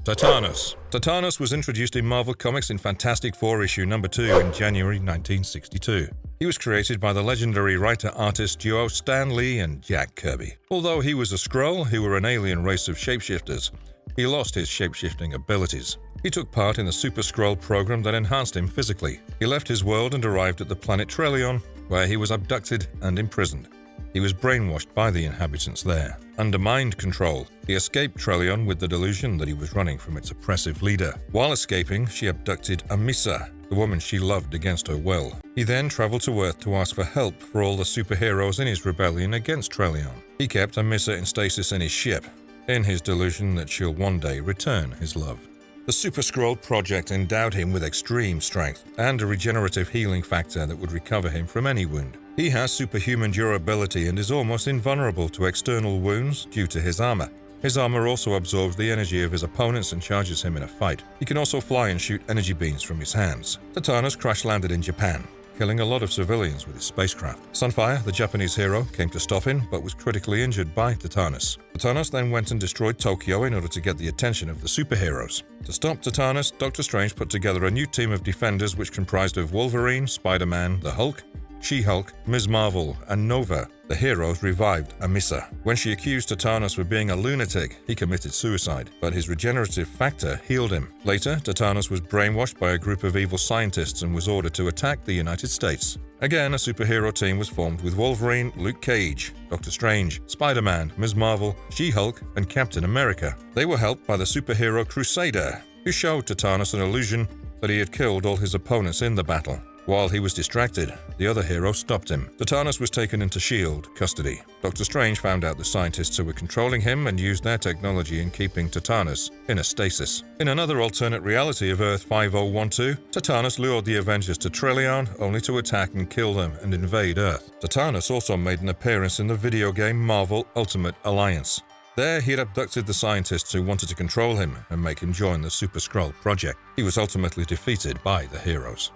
Titanus. Titanus was introduced in Marvel Comics in Fantastic Four issue number 2 in January 1962. He was created by the legendary writer-artist duo Stan Lee and Jack Kirby. Although he was a Skrull who were an alien race of shapeshifters, he lost his shapeshifting abilities. He took part in the Super Skrull program that enhanced him physically. He left his world and arrived at the planet Trellion, where he was abducted and imprisoned. He was brainwashed by the inhabitants there. Under mind control, he escaped Trellion with the delusion that he was running from its oppressive leader. While escaping, she abducted Amissa, the woman she loved against her will. He then traveled to Earth to ask for help for all the superheroes in his rebellion against Trellion. He kept Amissa in stasis in his ship, in his delusion that she'll one day return his love. The Super Skrull project endowed him with extreme strength and a regenerative healing factor that would recover him from any wound. He has superhuman durability and is almost invulnerable to external wounds due to his armor. His armor also absorbs the energy of his opponents and charges him in a fight. He can also fly and shoot energy beams from his hands. Titanus crash-landed in Japan. killing a lot of civilians with his spacecraft. Sunfire, the Japanese hero, came to stop him, but was critically injured by Titanus. Titanus then went and destroyed Tokyo in order to get the attention of the superheroes. To stop Titanus, Doctor Strange put together a new team of defenders which comprised of Wolverine, Spider-Man, the Hulk, She-Hulk, Ms. Marvel, and Nova. The heroes revived Amisa. When she accused Titanus of being a lunatic, he committed suicide, but his regenerative factor healed him. Later, Titanus was brainwashed by a group of evil scientists and was ordered to attack the United States. Again, a superhero team was formed with Wolverine, Luke Cage, Doctor Strange, Spider-Man, Ms. Marvel, She-Hulk, and Captain America. They were helped by the superhero Crusader, who showed Titanus an illusion that he had killed all his opponents in the battle. While he was distracted, the other hero stopped him. Titanus was taken into S.H.I.E.L.D. custody. Doctor Strange found out the scientists who were controlling him and used their technology in keeping Titanus in a stasis. In another alternate reality of Earth 5012, Titanus lured the Avengers to Trillion only to attack and kill them and invade Earth. Titanus also made an appearance in the video game Marvel Ultimate Alliance. There, he had abducted the scientists who wanted to control him and make him join the Super Skrull project. He was ultimately defeated by the heroes.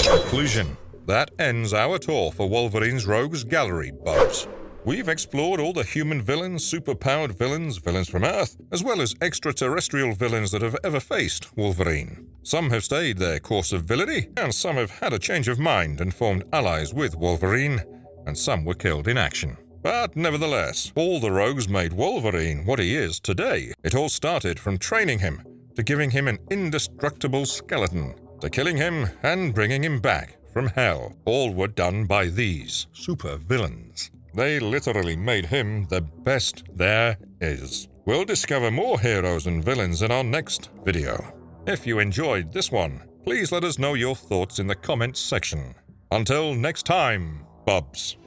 Conclusion. That ends our tour for Wolverine's Rogues Gallery, Bubs. We've explored all the human villains, superpowered villains, villains from Earth, as well as extraterrestrial villains that have ever faced Wolverine. Some have stayed their course of villainy, and some have had a change of mind and formed allies with Wolverine, and some were killed in action. But nevertheless, all the rogues made Wolverine what he is today. It all started from training him, to giving him an indestructible skeleton, to killing him and bringing him back from hell. All were done by these super villains. They literally made him the best there is. We'll discover more heroes and villains in our next video. If you enjoyed this one, please let us know your thoughts in the comments section. Until next time, Bubs.